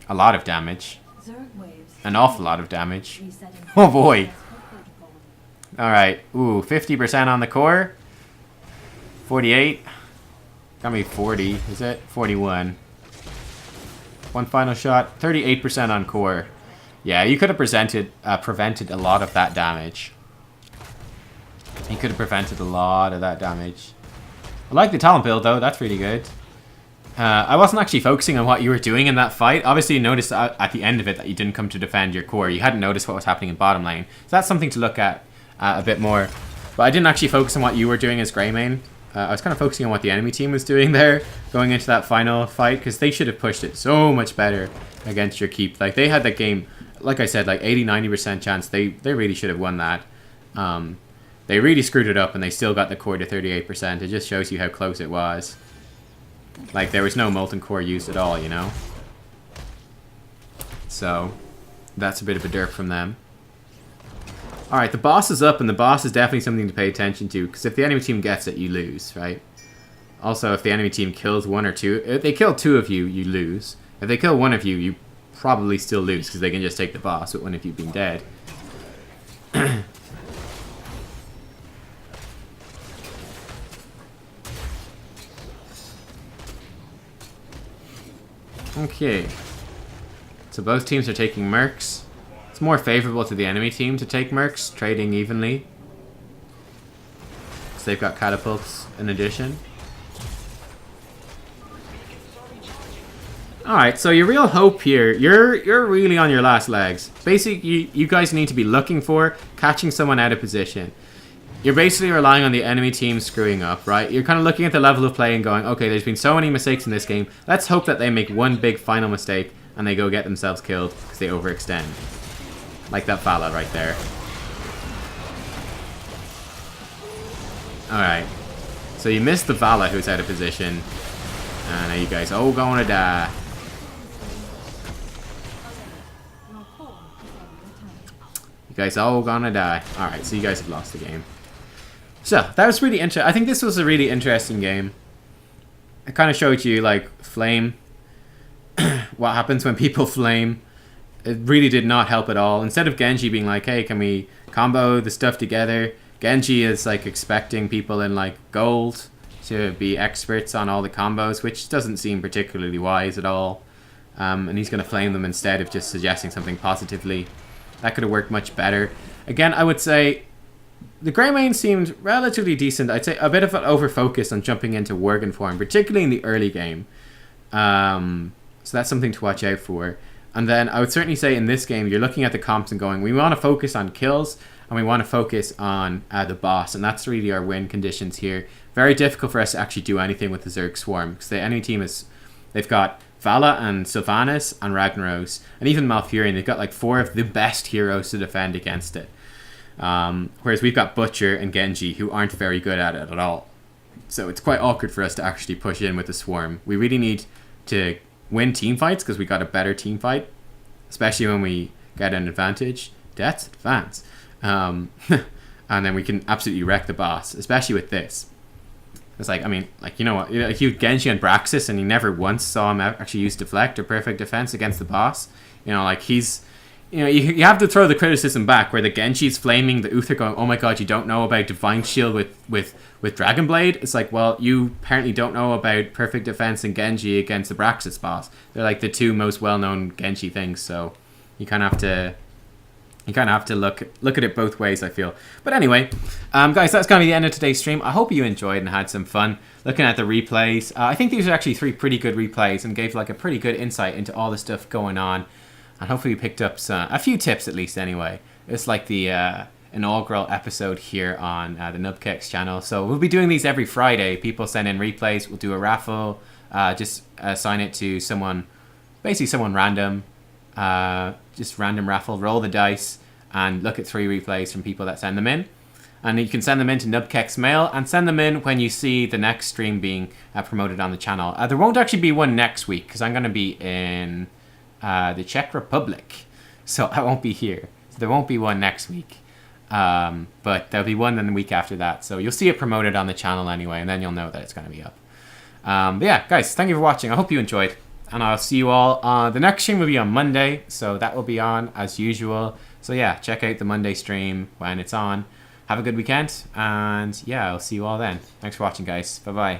A lot of damage. An awful lot of damage. Oh boy. Alright. Ooh, 50% on the core. 48. Got me 40. Is it? 41. One final shot. 38% on core. Yeah, you could have prevented a lot of that damage. You could have prevented a lot of that damage. I like the talent build though. That's really good. I wasn't actually focusing on what you were doing in that fight. Obviously, you noticed at the end of it that you didn't come to defend your core. You hadn't noticed what was happening in bottom lane. So that's something to look at a bit more. But I didn't actually focus on what you were doing as Greymane. I was kind of focusing on what the enemy team was doing there, going into that final fight, because they should have pushed it so much better against your keep. Like, they had that game, like I said, like 80-90% chance. They really should have won that. They really screwed it up, and they still got the core to 38%. It just shows you how close it was. Like, there was no Molten Core used at all, you know? So that's a bit of a derp from them. Alright, the boss is up, and the boss is definitely something to pay attention to, because if the enemy team gets it, you lose, right? Also, if the enemy team kills one or two, if they kill two of you, you lose. If they kill one of you, you probably still lose, because they can just take the boss with one of you being dead. Okay. So both teams are taking mercs. It's more favorable to the enemy team to take mercs, trading evenly. Because they've got catapults in addition. Alright, so your real hope here, you're really on your last legs. Basically, you guys need to be looking for catching someone out of position. You're basically relying on the enemy team screwing up, right? You're kind of looking at the level of play and going, okay, there's been so many mistakes in this game. Let's hope that they make one big final mistake and they go get themselves killed because they overextend. Like that Vala right there. Alright. So you missed the Vala who's out of position. And now you guys all gonna die. You guys all gonna die. Alright, so you guys have lost the game. So, that was really interesting. I think this was a really interesting game. It kind of showed you, like, flame. What happens when people flame. It really did not help at all. Instead of Genji being like, hey, can we combo the stuff together? Genji is, like, expecting people in, like, gold to be experts on all the combos, which doesn't seem particularly wise at all. And he's going to flame them instead of just suggesting something positively. That could have worked much better. Again, I would say the Greymane seemed relatively decent. I'd say a bit of an over-focus on jumping into Worgen form, particularly in the early game. So that's something to watch out for. And then I would certainly say in this game, you're looking at the comps and going, we want to focus on kills, and we want to focus on the boss. And that's really our win conditions here. Very difficult for us to actually do anything with the Zerg Swarm, because the enemy team they've got Vala and Sylvanas and Ragnaros, and even Malfurion. They've got like 4 of the best heroes to defend against it. Whereas we've got Butcher and Genji, who aren't very good at it at all. So it's quite awkward for us to actually push in with the Swarm. We really need to win team fights, because we got a better team fight, especially when we get an advantage. Death's advance. And then we can absolutely wreck the boss, especially with this. It's like, I mean, like, you know what, like you Genji and Braxis, and you never once saw him actually use Deflect or Perfect Defense against the boss. You know, like he's, you know, you have to throw the criticism back where the Genji's flaming the Uther going, oh my god, you don't know about Divine Shield with Dragon Blade? It's like, well, you apparently don't know about Perfect Defense and Genji against the Braxis boss. They're like the 2 most well-known Genji things, so you kind of have to look at it both ways, I feel. But anyway, guys, that's going to be the end of today's stream. I hope you enjoyed and had some fun looking at the replays. I think these are actually 3 pretty good replays and gave like a pretty good insight into all the stuff going on. And hopefully you picked up a few tips at least anyway. It's like the inaugural episode here on the Nubkeks channel. So we'll be doing these every Friday. People send in replays. We'll do a raffle. Just assign it to someone, basically someone random. Just random raffle, roll the dice, and look at 3 replays from people that send them in. And you can send them in to Nubkeks Mail, and send them in when you see the next stream being promoted on the channel. There won't actually be one next week, because I'm going to be in the Czech Republic, so I won't be here. So there won't be one next week. But there'll be one then the week after that. So you'll see it promoted on the channel anyway, and then you'll know that it's going to be up. But yeah, guys, thank you for watching. I hope you enjoyed. And I'll see you all. The next stream will be on Monday, so that will be on as usual. So yeah, check out the Monday stream when it's on. Have a good weekend, and yeah, I'll see you all then. Thanks for watching, guys. Bye-bye.